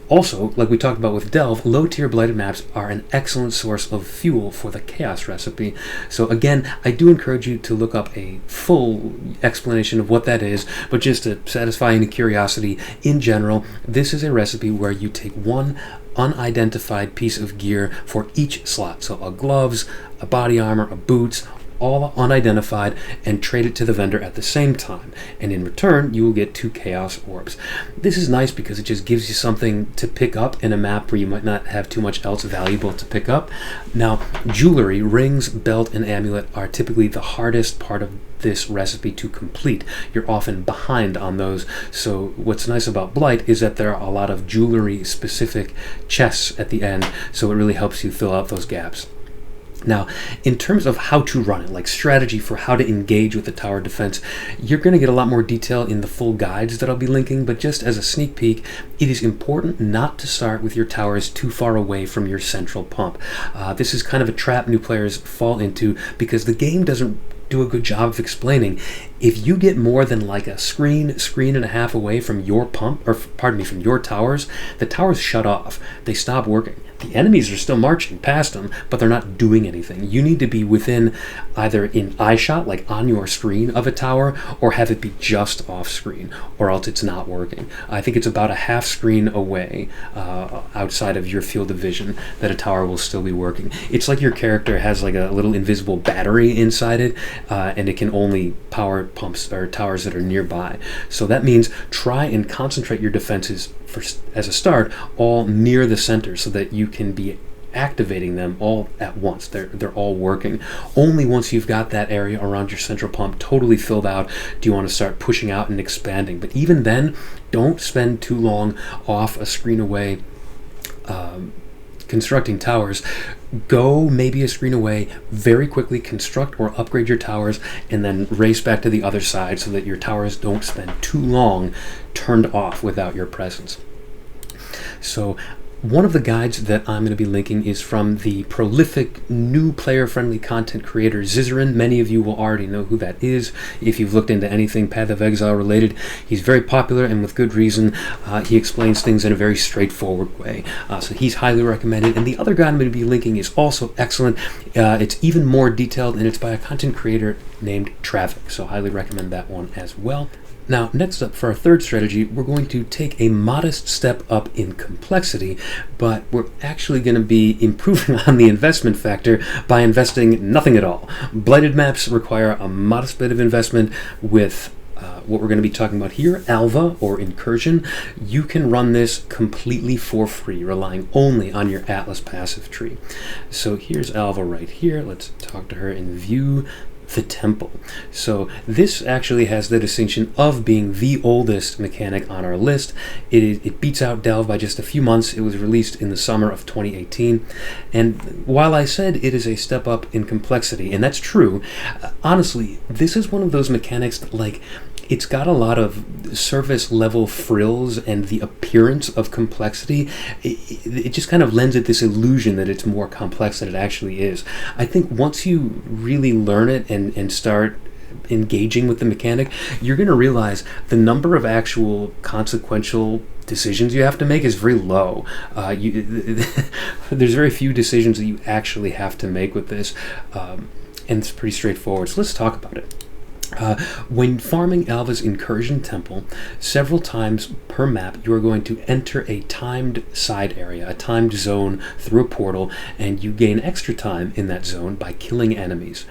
Speaker 1: also, like we talked about with Delve, low tier blighted maps are an excellent source of fuel for the chaos recipe. So again, I do encourage you to look up a full explanation of what that is, but just to satisfy any curiosity in general, this is a recipe where you take one unidentified piece of gear for each slot. So a gloves, a body armor, a boots, all unidentified, and trade it to the vendor at the same time, and in return you will get 2 chaos orbs. This is nice because it just gives you something to pick up in a map where you might not have too much else valuable to pick up. Now, jewelry, rings, belt, and amulet are typically the hardest part of this recipe to complete. You're often behind on those, so what's nice about Blight is that there are a lot of jewelry specific chests at the end, so it really helps you fill out those gaps. Now, in terms of how to run it, like strategy for how to engage with the tower defense, you're going to get a lot more detail in the full guides that I'll be linking, but just as a sneak peek, it is important not to start with your towers too far away from your central pump. This is kind of a trap new players fall into because the game doesn't do a good job of explaining. If you get more than a screen and a half away from your pump, or pardon me, from your towers, the towers shut off. They stop working. The enemies are still marching past them, but they're not doing anything. You need to be within either in eye shot, like on your screen of a tower, or have it be just off screen, or else it's not working. I think it's about a half screen away outside of your field of vision that a tower will still be working. It's like your character has a little invisible battery inside it, and it can only power pumps or towers that are nearby. So that means try and concentrate your defenses as a start all near the center so that you can be activating them all at once. They're all working. Only once you've got that area around your central pump totally filled out do you want to start pushing out and expanding. But even then, don't spend too long off a screen away constructing towers. Go maybe a screen away, very quickly construct or upgrade your towers, and then race back to the other side so that your towers don't spend too long turned off without your presence. So one of the guides that I'm going to be linking is from the prolific new player-friendly content creator Zizarin. Many of you will already know who that is if you've looked into anything Path of Exile related. He's very popular and with good reason. He explains things in a very straightforward way. So he's highly recommended. And the other guide I'm going to be linking is also excellent. It's even more detailed, and it's by a content creator named Traffic. So highly recommend that one as well. Now, next up for our third strategy, we're going to take a modest step up in complexity, but we're actually going to be improving on the investment factor by investing nothing at all. Blighted maps require a modest bit of investment with what we're going to be talking about here, Alva or Incursion, you can run this completely for free, relying only on your Atlas passive tree. So here's Alva right here. Let's talk to her and view the temple. So this actually has the distinction of being the oldest mechanic on our list. It beats out Delve by just a few months. It was released in the summer of 2018. And while I said it is a step up in complexity, and that's true, honestly, this is one of those mechanics that, like, it's got a lot of surface level frills and the appearance of complexity. It just kind of lends it this illusion that it's more complex than it actually is. I think once you really learn it and start engaging with the mechanic, you're going to realize the number of actual consequential decisions you have to make is very low. There's very few decisions that you actually have to make with this, and it's pretty straightforward. So let's talk about it. When farming Alva's Incursion Temple, several times per map you are going to enter a timed side area, a timed zone through a portal, and you gain extra time in that zone by killing enemies.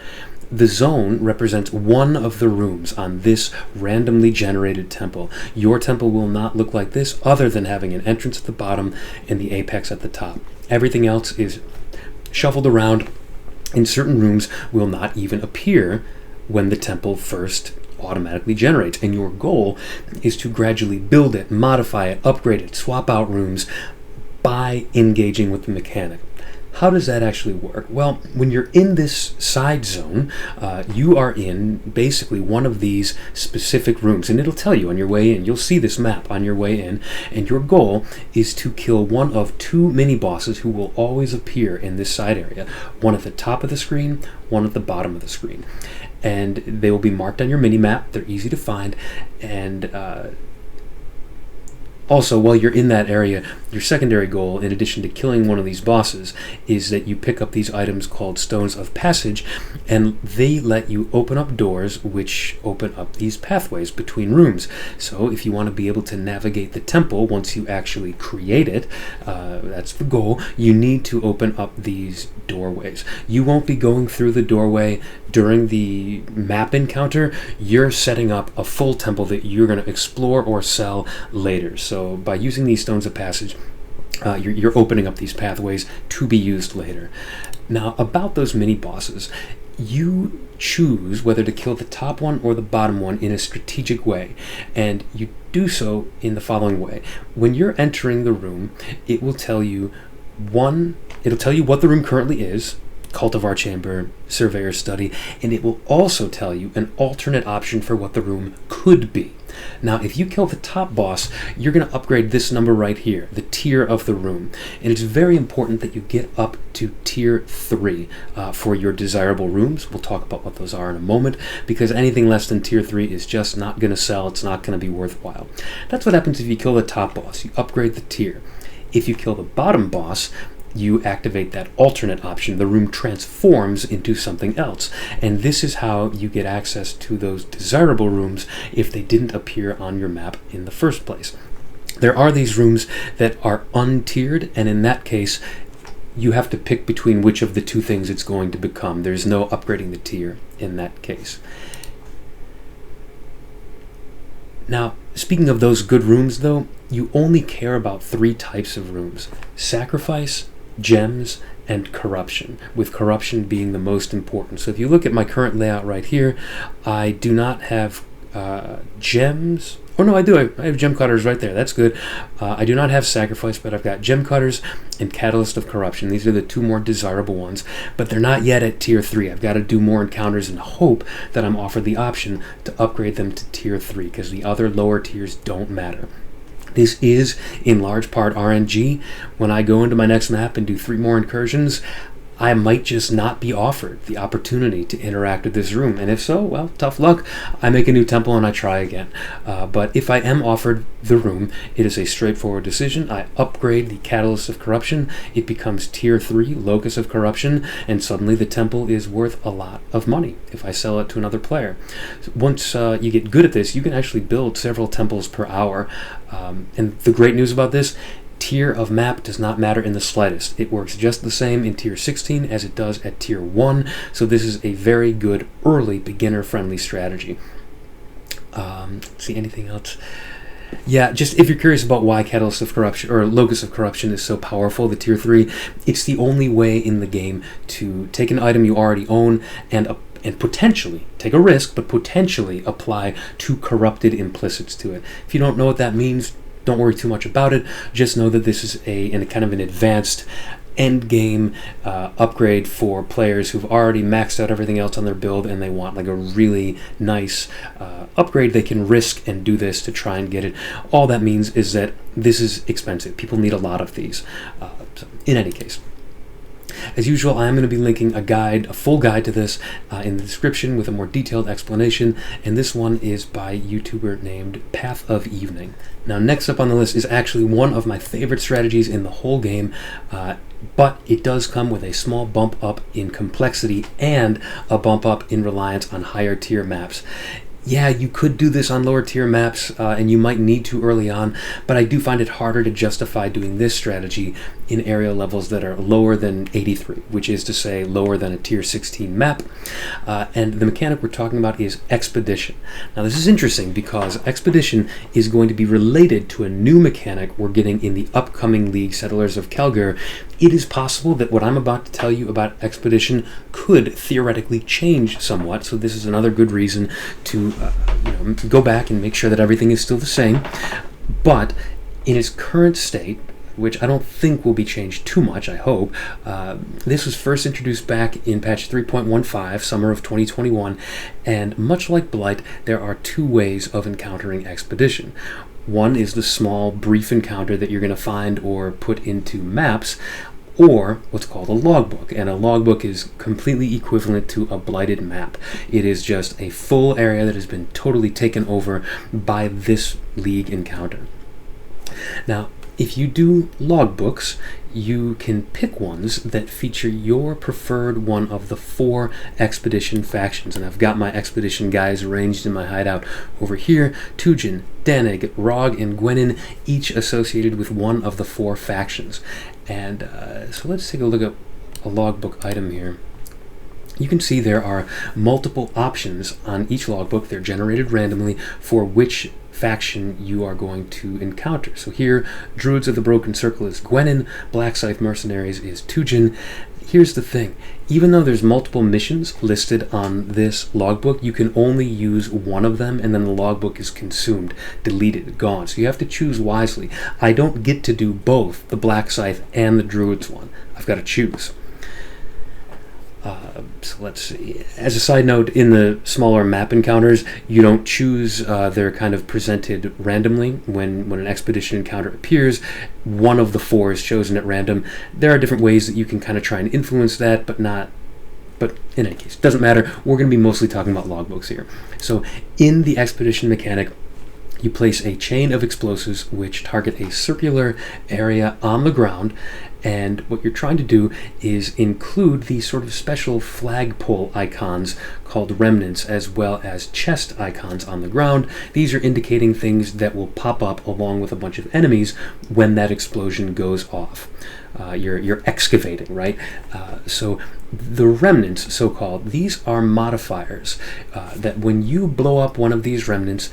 Speaker 1: The zone represents one of the rooms on this randomly generated temple. Your temple will not look like this, other than having an entrance at the bottom and the apex at the top. Everything else is shuffled around, and certain rooms will not even appear when the temple first automatically generates, and your goal is to gradually build it, modify it, upgrade it, swap out rooms by engaging with the mechanic. How does that actually work? Well, when you're in this side zone, you are in basically one of these specific rooms, and it'll tell you on your way in. You'll see this map on your way in, and your goal is to kill one of two mini-bosses who will always appear in this side area, one at the top of the screen, one at the bottom of the screen. And they will be marked on your mini-map. They're easy to find, and also, while you're in that area, your secondary goal, in addition to killing one of these bosses, is that you pick up these items called Stones of Passage, and they let you open up doors which open up these pathways between rooms. So if you want to be able to navigate the temple once you actually create it, that's the goal, you need to open up these doorways. You won't be going through the doorway during the map encounter. You're setting up a full temple that you're going to explore or sell later. So by using these Stones of Passage, you're opening up these pathways to be used later. Now, about those mini-bosses, you choose whether to kill the top one or the bottom one in a strategic way, and you do so in the following way. When you're entering the room, it will tell you what the room currently is, Cultivar Chamber, Surveyor Study, and it will also tell you an alternate option for what the room could be. Now, if you kill the top boss, you're going to upgrade this number right here, the tier of the room. And it's very important that you get up to tier 3 for your desirable rooms. We'll talk about what those are in a moment, because anything less than tier 3 is just not going to sell. It's not going to be worthwhile. That's what happens if you kill the top boss. You upgrade the tier. If you kill the bottom boss, you activate that alternate option. The room transforms into something else. And this is how you get access to those desirable rooms if they didn't appear on your map in the first place. There are these rooms that are untiered, and in that case, you have to pick between which of the two things it's going to become. There's no upgrading the tier in that case. Now, speaking of those good rooms, though, you only care about 3 types of rooms: Sacrifice, Gems, and Corruption, with Corruption being the most important. So if you look at my current layout right here, I do not have gems. Oh no, I do. I have gem cutters right there. That's good. I do not have Sacrifice, but I've got gem cutters and Catalyst of Corruption. These are the 2 more desirable ones, but they're not yet at tier 3. I've got to do more encounters and hope that I'm offered the option to upgrade them to tier 3, because the other lower tiers don't matter. This is, in large part, RNG. When I go into my next map and do 3 more incursions, I might just not be offered the opportunity to interact with this room. And if so, well, tough luck. I make a new temple and I try again. But if I am offered the room, it is a straightforward decision. I upgrade the Catalyst of Corruption. It becomes tier 3, Locus of Corruption, and suddenly the temple is worth a lot of money if I sell it to another player. Once you get good at this, you can actually build several temples per hour. And the great news about this, tier of map does not matter in the slightest. It works just the same in tier 16 as it does at tier 1, so this is a very good early beginner-friendly strategy. See anything else? Yeah, just if you're curious about why Catalyst of Corruption or Locus of Corruption is so powerful, the tier 3, it's the only way in the game to take an item you already own and potentially take a risk, but potentially apply 2 corrupted implicits to it. If you don't know what that means, don't worry too much about it. Just know that this is a kind of an advanced end game upgrade for players who've already maxed out everything else on their build and they want like a really nice upgrade. They can risk and do this to try and get it. All that means is that this is expensive. People need a lot of these. So in any case, as usual, I am going to be linking a full guide to this in the description with a more detailed explanation, and this one is by a YouTuber named Path of Evening. Now, next up on the list is actually one of my favorite strategies in the whole game, but it does come with a small bump up in complexity and a bump up in reliance on higher tier maps. Yeah, you could do this on lower tier maps, and you might need to early on, but I do find it harder to justify doing this strategy in area levels that are lower than 83, which is to say lower than a tier 16 map. And the mechanic we're talking about is Expedition. Now this is interesting because Expedition is going to be related to a new mechanic we're getting in the upcoming League Settlers of Kelgar. It is possible that what I'm about to tell you about Expedition could theoretically change somewhat, so this is another good reason to go back and make sure that everything is still the same. But in its current state, which I don't think will be changed too much, I hope, this was first introduced back in patch 3.15, summer of 2021, and much like Blight, there are 2 ways of encountering Expedition. One is the small, brief encounter that you're going to find or put into maps, or what's called a logbook. And a logbook is completely equivalent to a blighted map. It is just a full area that has been totally taken over by this League encounter. Now, if you do logbooks, you can pick ones that feature your preferred one of the 4 Expedition factions. And I've got my Expedition guys arranged in my hideout over here. Tujin, Danig, Rog, and Gwenin, each associated with one of the 4 factions. And so let's take a look at a logbook item here. You can see there are multiple options on each logbook. They're generated randomly for which faction you are going to encounter. So here, Druids of the Broken Circle is Gwenin, Black Scythe Mercenaries is Tujin. Here's the thing, even though there's multiple missions listed on this logbook, you can only use one of them and then the logbook is consumed, deleted, gone. So you have to choose wisely. I don't get to do both the Black Scythe and the Druids one. I've got to choose. So let's see. As a side note, in the smaller map encounters, you don't choose. They're kind of presented randomly. When an Expedition encounter appears, one of the 4 is chosen at random. There are different ways that you can kind of try and influence that, but in any case, it doesn't matter. We're going to be mostly talking about logbooks here. So in the Expedition mechanic, you place a chain of explosives which target a circular area on the ground, and what you're trying to do is include these sort of special flagpole icons called remnants, as well as chest icons on the ground. These are indicating things that will pop up along with a bunch of enemies when that explosion goes off. You're excavating, right? So the remnants, so-called, these are modifiers that when you blow up one of these remnants,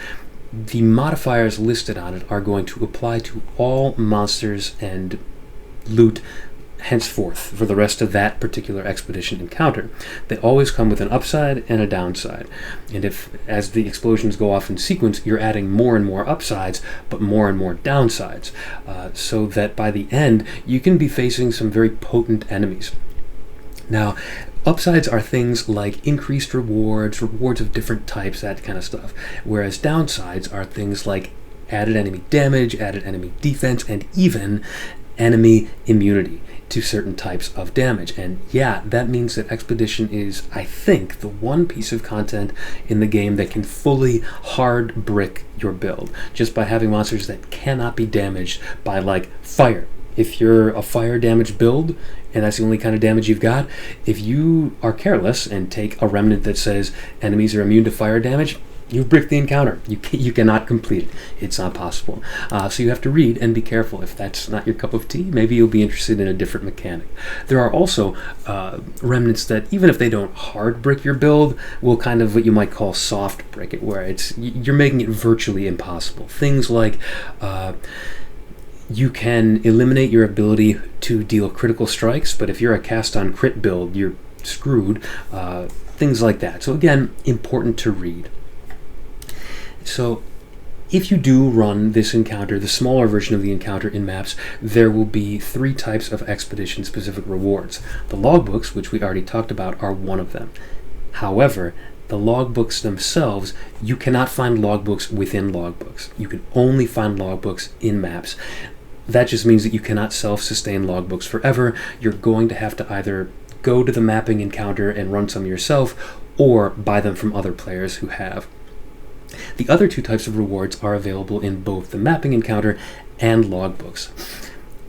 Speaker 1: the modifiers listed on it are going to apply to all monsters and loot henceforth for the rest of that particular Expedition encounter. They always come with an upside and a downside. And as the explosions go off in sequence, you're adding more and more upsides, but more and more downsides, so that by the end, you can be facing some very potent enemies. Now, upsides are things like increased rewards of different types, that kind of stuff. Whereas downsides are things like added enemy damage, added enemy defense, and even enemy immunity to certain types of damage. And yeah, that means that Expedition is, I think, the one piece of content in the game that can fully hard brick your build, just by having monsters that cannot be damaged by, like, fire. If you're a fire damage build, and that's the only kind of damage you've got, if you are careless and take a remnant that says enemies are immune to fire damage, you've bricked the encounter. You cannot complete it. It's not possible. So you have to read and be careful. If that's not your cup of tea, maybe you'll be interested in a different mechanic. There are also remnants that, even if they don't hard brick your build, will kind of what you might call soft brick it, where you're making it virtually impossible. Things like you can eliminate your ability to deal critical strikes, but if you're a cast on crit build, you're screwed. Things like that. So again, important to read. So if you do run this encounter, the smaller version of the encounter in maps, there will be 3 types of expedition-specific rewards. The logbooks, which we already talked about, are one of them. However, the logbooks themselves, you cannot find logbooks within logbooks. You can only find logbooks in maps. That just means that you cannot self-sustain logbooks forever. You're going to have to either go to the mapping encounter and run some yourself, or buy them from other players who have. The other 2 types of rewards are available in both the mapping encounter and logbooks,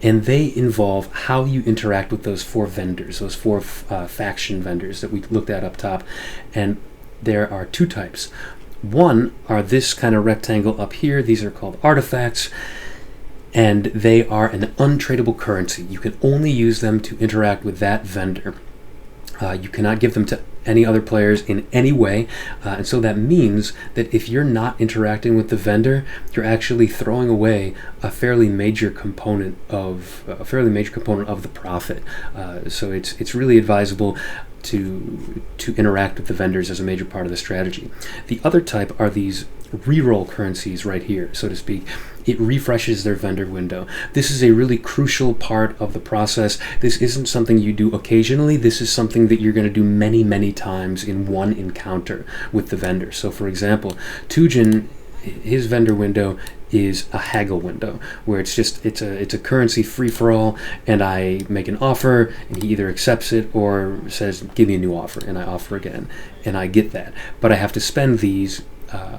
Speaker 1: and they involve how you interact with those 4 vendors, those 4 faction vendors that we looked at up top. And there are 2 types. One are this kind of rectangle up here. These are called artifacts, and they are an untradeable currency. You can only use them to interact with that vendor. You cannot give them to any other players in any way, and so that means that if you're not interacting with the vendor, you're actually throwing away a fairly major component of the profit. So it's really advisable to interact with the vendors as a major part of the strategy. The other type are these reroll currencies right here, so to speak. It refreshes their vendor window. This is a really crucial part of the process. This isn't something you do occasionally. This is something that you're going to do many, many times in one encounter with the vendor. So for example, Tujin, his vendor window is a haggle window, where it's a currency free-for-all, and I make an offer, and he either accepts it or says, give me a new offer, and I offer again, and I get that. But I have to spend these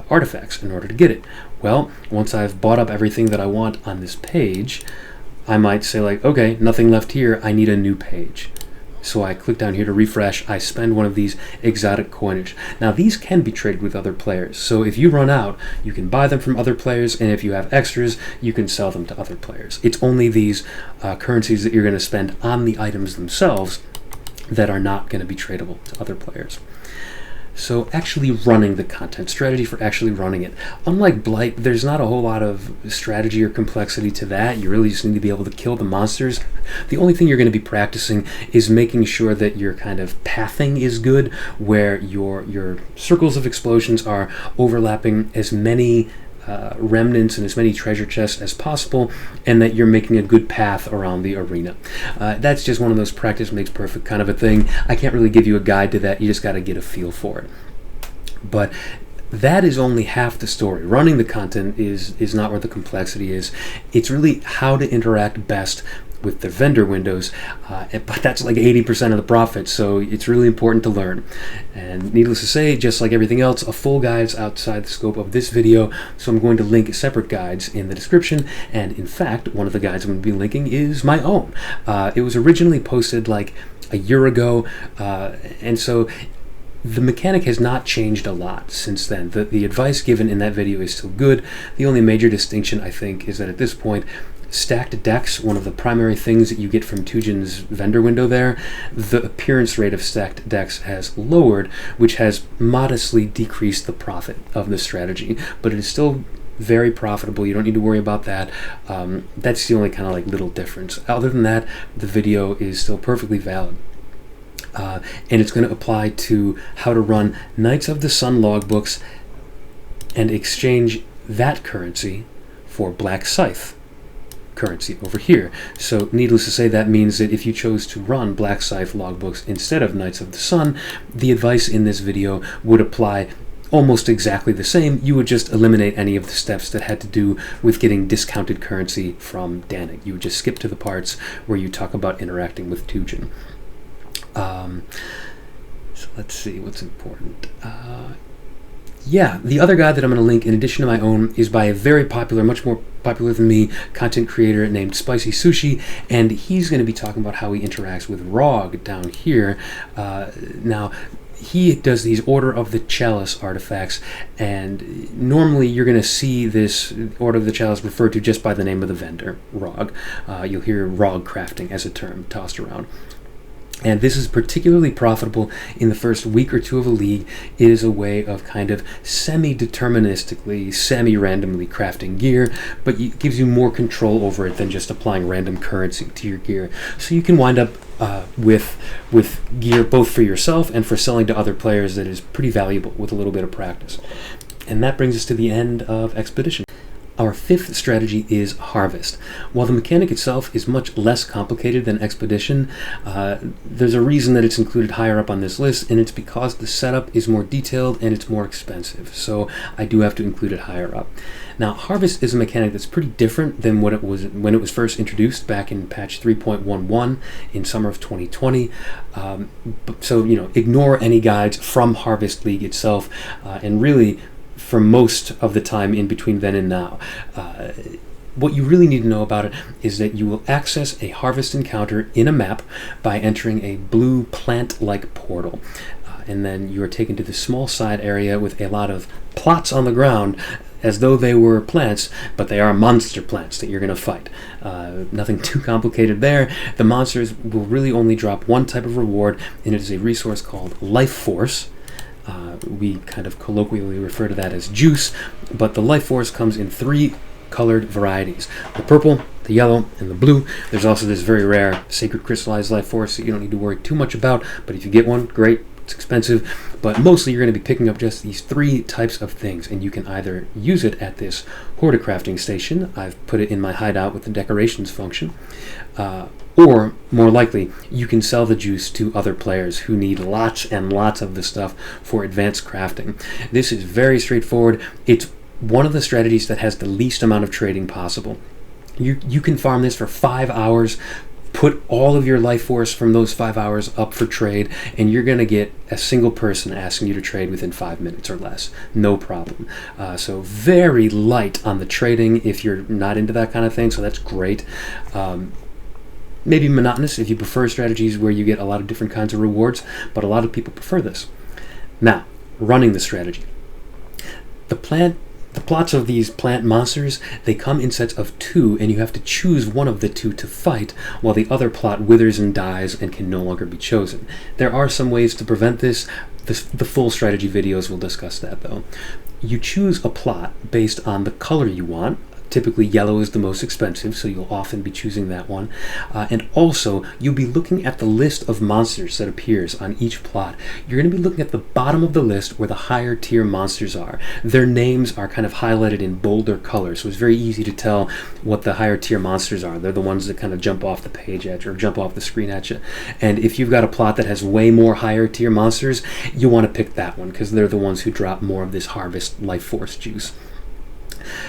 Speaker 1: artifacts in order to get it. Well, once I've bought up everything that I want on this page, I might say like, okay, nothing left here, I need a new page. So I click down here to refresh, I spend one of these exotic coinage. Now these can be traded with other players, so if you run out, you can buy them from other players, and if you have extras, you can sell them to other players. It's only these currencies that you're going to spend on the items themselves that are not going to be tradable to other players. So actually running the content, strategy for actually running it. Unlike Blight, there's not a whole lot of strategy or complexity to that. You really just need to be able to kill the monsters. The only thing you're going to be practicing is making sure that your kind of pathing is good, where your circles of explosions are overlapping as many remnants and as many treasure chests as possible, and that you're making a good path around the arena. That's just one of those practice makes perfect kind of a thing. I can't really give you a guide to that. You just got to get a feel for it. But that is only half the story. Running the content is not where the complexity is. It's really how to interact best with the vendor windows, but that's like 80% of the profit, so it's really important to learn. And needless to say, just like everything else, a full guide's outside the scope of this video, so I'm going to link separate guides in the description, and in fact, one of the guides I'm going to be linking is my own. It was originally posted like a year ago, and so the mechanic has not changed a lot since then. The advice given in that video is still good. The only major distinction, I think, is that at this point, stacked decks, one of the primary things that you get from Tujin's vendor window there, the appearance rate of stacked decks has lowered, which has modestly decreased the profit of the strategy, but it is still very profitable. You don't need to worry about that. That's the only kind of like little difference. Other than that, the video is still perfectly valid. And it's going to apply to how to run Knights of the Sun logbooks and exchange that currency for Black Scythe currency over here. So needless to say, that means that if you chose to run Black Scythe logbooks instead of Knights of the Sun, the advice in this video would apply almost exactly the same. You would just eliminate any of the steps that had to do with getting discounted currency from Danik. You would just skip to the parts where you talk about interacting with Tujin. So let's see what's important. Yeah, the other guide that I'm going to link in addition to my own is by a very popular, much more popular than me, content creator named Spicy Sushi, and he's going to be talking about how he interacts with Rog down here. Now, he does these Order of the Chalice artifacts, and normally you're going to see this Order of the Chalice referred to just by the name of the vendor, ROG. You'll hear ROG crafting as a term tossed around. And this is particularly profitable in the first week or two of a league. It is a way of kind of semi-deterministically, semi-randomly crafting gear, but it gives you more control over it than just applying random currency to your gear. So you can wind up with gear both for yourself and for selling to other players that is pretty valuable with a little bit of practice. And that brings us to the end of Expedition. Our fifth strategy is Harvest. While the mechanic itself is much less complicated than Expedition, there's a reason that it's included higher up on this list, and it's because the setup is more detailed and it's more expensive, so I do have to include it higher up. Now, Harvest is a mechanic that's pretty different than what it was when it was first introduced back in patch 3.11 in summer of 2020. So, ignore any guides from Harvest League itself, and really, for most of the time in between then and now. What you really need to know about it is that you will access a harvest encounter in a map by entering a blue plant-like portal. And then you are taken to this small side area with a lot of plots on the ground as though they were plants, but they are monster plants that you're going to fight. Nothing too complicated there. The monsters will really only drop one type of reward, and it is a resource called Life Force. We kind of colloquially refer to that as juice, but the life force comes in 3 colored varieties: the purple, the yellow, and the blue. There's also this very rare sacred crystallized life force that you don't need to worry too much about, but if you get one, great. It's expensive, but mostly you're going to be picking up just these 3 types of things, and you can either use it at this horticrafting station. I've put it in my hideout with the decorations function, or more likely, you can sell the juice to other players who need lots and lots of the stuff for advanced crafting. This is very straightforward. It's one of the strategies that has the least amount of trading possible. You can farm this for 5 hours, put all of your life force from those 5 hours up for trade, and you're going to get a single person asking you to trade within 5 minutes or less. No problem. So very light on the trading if you're not into that kind of thing, so that's great. Maybe monotonous if you prefer strategies where you get a lot of different kinds of rewards, but a lot of people prefer this. Now, running the strategy. The plots of these plant monsters, they come in sets of 2, and you have to choose one of the 2 to fight, while the other plot withers and dies and can no longer be chosen. There are some ways to prevent this. The full strategy videos will discuss that, though. You choose a plot based on the color you want. Typically yellow is the most expensive, so you'll often be choosing that one. And also, you'll be looking at the list of monsters that appears on each plot. You're going to be looking at the bottom of the list where the higher tier monsters are. Their names are kind of highlighted in bolder colors, so it's very easy to tell what the higher tier monsters are. They're the ones that kind of jump off the page at you, or jump off the screen at you. And if you've got a plot that has way more higher tier monsters, you want to pick that one, because they're the ones who drop more of this harvest life force juice.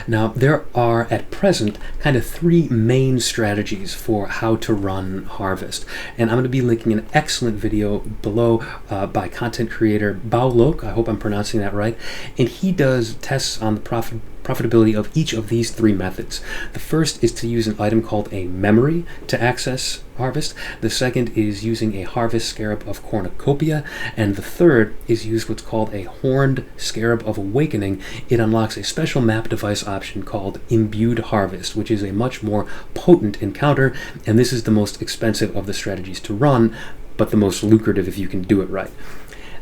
Speaker 1: Now, there are, at present, kind of 3 main strategies for how to run Harvest. And I'm going to be linking an excellent video below by content creator Baulok. I hope I'm pronouncing that right. And he does tests on the profitability of each of these 3 methods. The first is to use an item called a memory to access Harvest. The second is using a harvest scarab of cornucopia, and the third is use what's called a horned scarab of awakening. It unlocks a special map device option called imbued harvest, which is a much more potent encounter, and this is the most expensive of the strategies to run, but the most lucrative if you can do it right.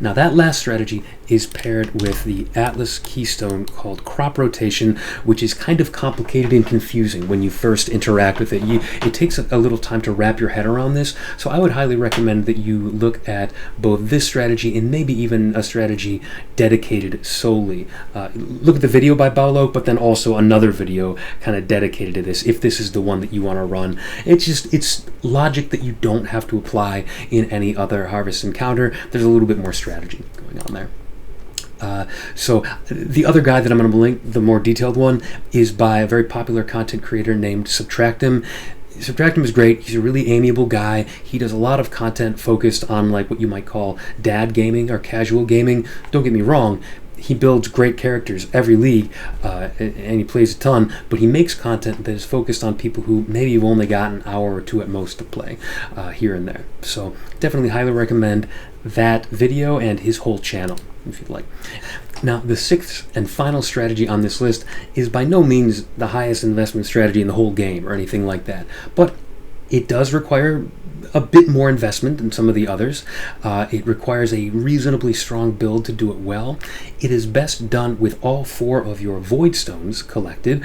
Speaker 1: Now, that last strategy is paired with the Atlas keystone called crop rotation, which is kind of complicated and confusing when you first interact with it. It takes a little time to wrap your head around this, so I would highly recommend that you look at both this strategy and maybe even a strategy dedicated solely. Look at the video by Baulok, but then also another video kind of dedicated to this, if this is the one that you want to run. It's logic that you don't have to apply in any other harvest encounter. There's a little bit more strategy going on there. So the other guide that I'm going to link, the more detailed one, is by a very popular content creator named Subtractem. Subtractem is great. He's a really amiable guy. He does a lot of content focused on like what you might call dad gaming or casual gaming. Don't get me wrong, he builds great characters every league, and he plays a ton, but he makes content that is focused on people who maybe have only got an hour or two at most to play here and there. So definitely highly recommend that video and his whole channel, if you'd like. Now, the sixth and final strategy on this list is by no means the highest investment strategy in the whole game or anything like that, but it does require a bit more investment than some of the others. It requires a reasonably strong build to do it well. It is best done with all 4 of your void stones collected.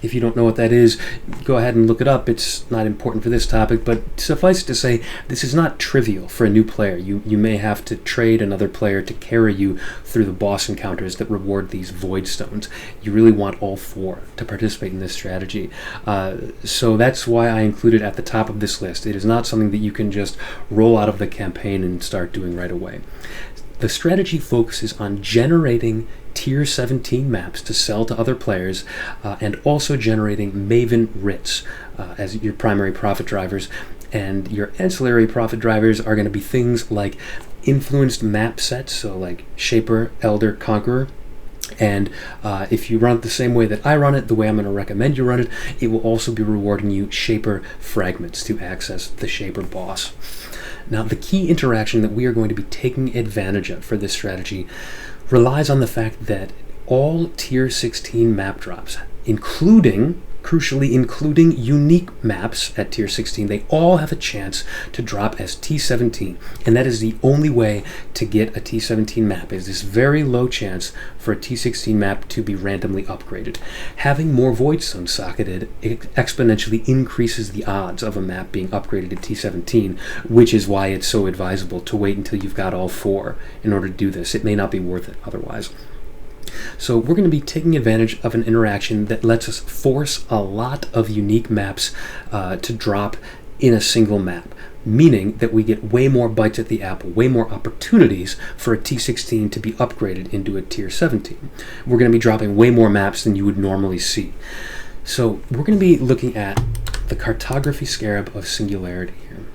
Speaker 1: If you don't know what that is, go ahead and look it up. It's not important for this topic, but suffice it to say, this is not trivial for a new player. You may have to trade another player to carry you through the boss encounters that reward these void stones. You really want all 4 to participate in this strategy. So that's why I include it at the top of this list. It is not something that you can just roll out of the campaign and start doing right away. The strategy focuses on generating Tier 17 maps to sell to other players, and also generating Maven writs as your primary profit drivers. And your ancillary profit drivers are going to be things like influenced map sets, so like Shaper, Elder, Conqueror. And if you run it the same way that I run it, the way I'm going to recommend you run it, it will also be rewarding you Shaper fragments to access the Shaper boss. Now, the key interaction that we are going to be taking advantage of for this strategy relies on the fact that all Tier 16 map drops, crucially including unique maps at Tier 16, they all have a chance to drop as T17. And that is the only way to get a T17 map, is this very low chance for a T16 map to be randomly upgraded. Having more void stones socketed exponentially increases the odds of a map being upgraded to T17, which is why it's so advisable to wait until you've got all 4 in order to do this. It may not be worth it otherwise. So we're going to be taking advantage of an interaction that lets us force a lot of unique maps to drop in a single map, meaning that we get way more bites at the apple, way more opportunities for a T16 to be upgraded into a Tier 17. We're going to be dropping way more maps than you would normally see. So we're going to be looking at the Cartography Scarab of Singularity here.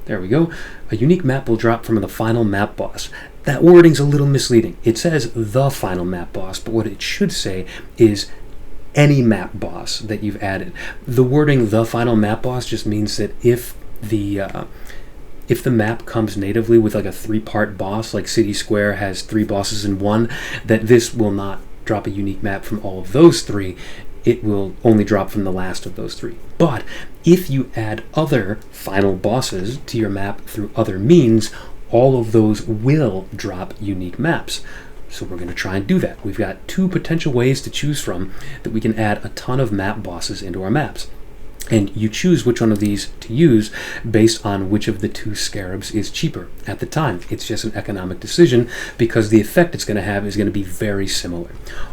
Speaker 1: There we go. A unique map will drop from the final map boss. That wording's a little misleading. It says the final map boss, but what it should say is any map boss that you've added. The wording the final map boss just means that if the map comes natively with like a 3-part boss, like City Square has 3 bosses in one, that this will not drop a unique map from all of those 3. It will only drop from the last of those 3. But if you add other final bosses to your map through other means, all of those will drop unique maps. So we're going to try and do that. We've got 2 potential ways to choose from that we can add a ton of map bosses into our maps. And you choose which one of these to use based on which of the 2 scarabs is cheaper at the time. It's just an economic decision because the effect it's going to have is going to be very similar.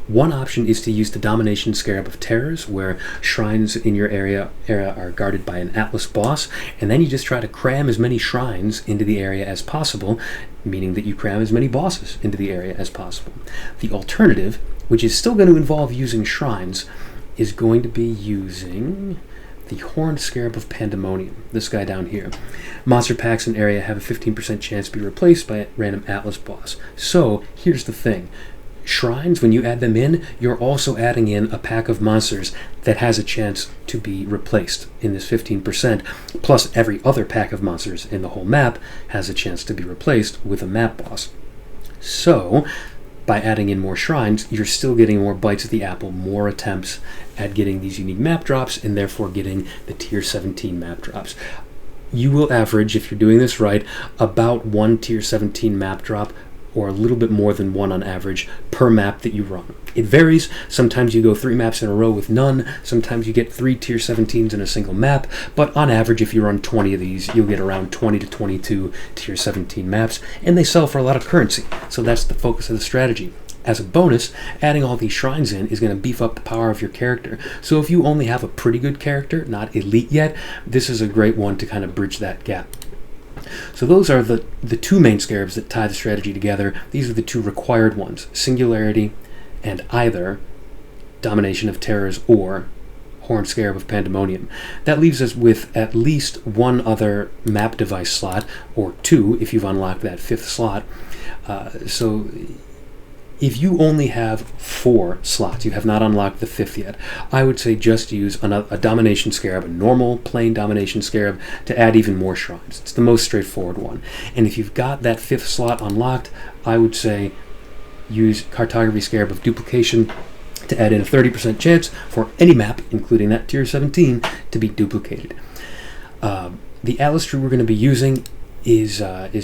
Speaker 1: One option is to use the Domination Scarab of Terrors, where shrines in your area are guarded by an Atlas boss, and then you just try to cram as many shrines into the area as possible, meaning that you cram as many bosses into the area as possible. The alternative, which is still going to involve using shrines, is going to be using the Horned Scarab of Pandemonium, this guy down here. Monster packs in area have a 15% chance to be replaced by a random Atlas boss. So, here's the thing. Shrines, when you add them in, you're also adding in a pack of monsters that has a chance to be replaced in this 15%, plus every other pack of monsters in the whole map has a chance to be replaced with a map boss. So, by adding in more shrines, you're still getting more bites at the apple, more attempts at getting these unique map drops, and therefore getting the Tier 17 map drops. You will average, if you're doing this right, about 1 Tier 17 map drop, or a little bit more than 1 on average, per map that you run. It varies. Sometimes you go 3 maps in a row with none. Sometimes you get 3 Tier 17s in a single map. But on average, if you run 20 of these, you'll get around 20 to 22 Tier 17 maps. And they sell for a lot of currency. So that's the focus of the strategy. As a bonus, adding all these shrines in is going to beef up the power of your character. So if you only have a pretty good character, not elite yet, this is a great one to kind of bridge that gap. So those are the 2 main scarabs that tie the strategy together. These are the 2 required ones, Singularity and either Domination of Terrors or Horned Scarab of Pandemonium. That leaves us with at least one other map device slot, or two if you've unlocked that fifth slot. So if you only have 4 slots, you have not unlocked the 5th yet, I would say just use a Domination Scarab, a normal plain Domination Scarab, to add even more shrines. It's the most straightforward one. And if you've got that 5th slot unlocked, I would say use Cartography Scarab of Duplication to add in a 30% chance for any map, including that tier 17, to be duplicated. The Atlas Tree we're going to be using is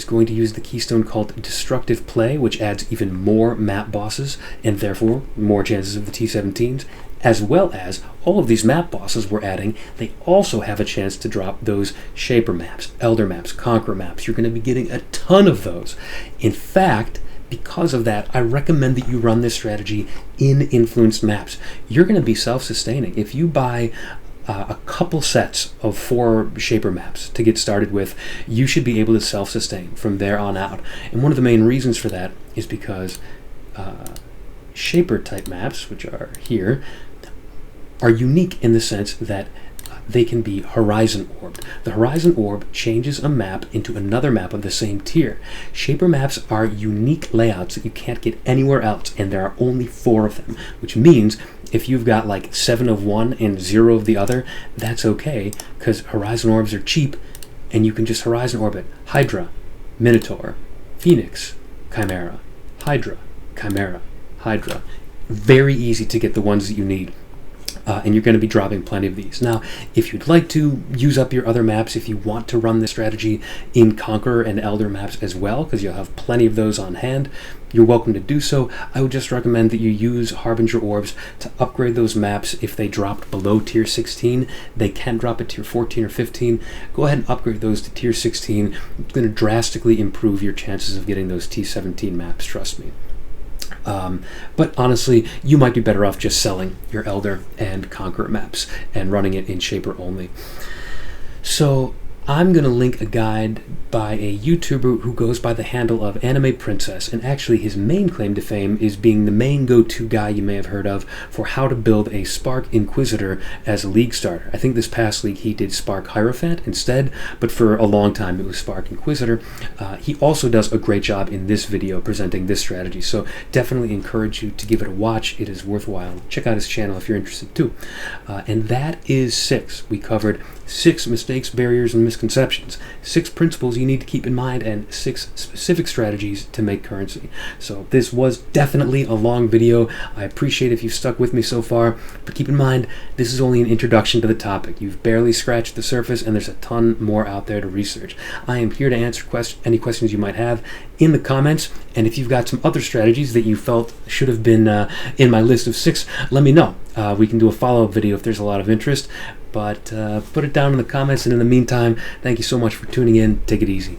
Speaker 1: going to use the keystone called Destructive Play, which adds even more map bosses, and therefore more chances of the T17s, as well as all of these map bosses we're adding, they also have a chance to drop those Shaper maps, Elder maps, Conqueror maps. You're going to be getting a ton of those. In fact, because of that, I recommend that you run this strategy in influenced maps. You're going to be self-sustaining. If you buy a couple sets of 4 Shaper maps to get started with, you should be able to self-sustain from there on out. And one of the main reasons for that is because Shaper type maps, which are here, are unique in the sense that they can be horizon orbed. The horizon orb changes a map into another map of the same tier. Shaper maps are unique layouts that you can't get anywhere else, and there are only 4 of them, which means if you've got like 7 of one and 0 of the other, that's okay, because horizon orbs are cheap, and you can just horizon orbit Hydra, Minotaur, Phoenix, Chimera, Hydra, Chimera, Hydra. Very easy to get the ones that you need. And you're going to be dropping plenty of these. Now, if you'd like to use up your other maps, if you want to run this strategy in Conqueror and Elder maps as well, because you'll have plenty of those on hand, you're welcome to do so. I would just recommend that you use Harbinger Orbs to upgrade those maps. If they dropped below tier 16, they can drop at tier 14 or 15. Go ahead and upgrade those to tier 16. It's going to drastically improve your chances of getting those T17 maps, trust me. But honestly, you might be better off just selling your Elder and Conqueror maps and running it in Shaper only. So I'm going to link a guide by a YouTuber who goes by the handle of Anime Princess, and actually his main claim to fame is being the main go-to guy you may have heard of for how to build a Spark Inquisitor as a league starter. I think this past league he did Spark Hierophant instead, but for a long time it was Spark Inquisitor. He also does a great job in this video presenting this strategy, so definitely encourage you to give it a watch. It is worthwhile. Check out his channel if you're interested too. And that is 6. We covered 6 mistakes, barriers, and misconceptions, 6 principles you need to keep in mind, and 6 specific strategies to make currency. So this was definitely a long video. I appreciate if you've stuck with me so far, but keep in mind, this is only an introduction to the topic. You've barely scratched the surface, and there's a ton more out there to research. I am here to answer any questions you might have in the comments, and if you've got some other strategies that you felt should have been in my list of 6, let me know. We can do a follow-up video if there's a lot of interest. But put it down in the comments, and in the meantime, thank you so much for tuning in. Take it easy.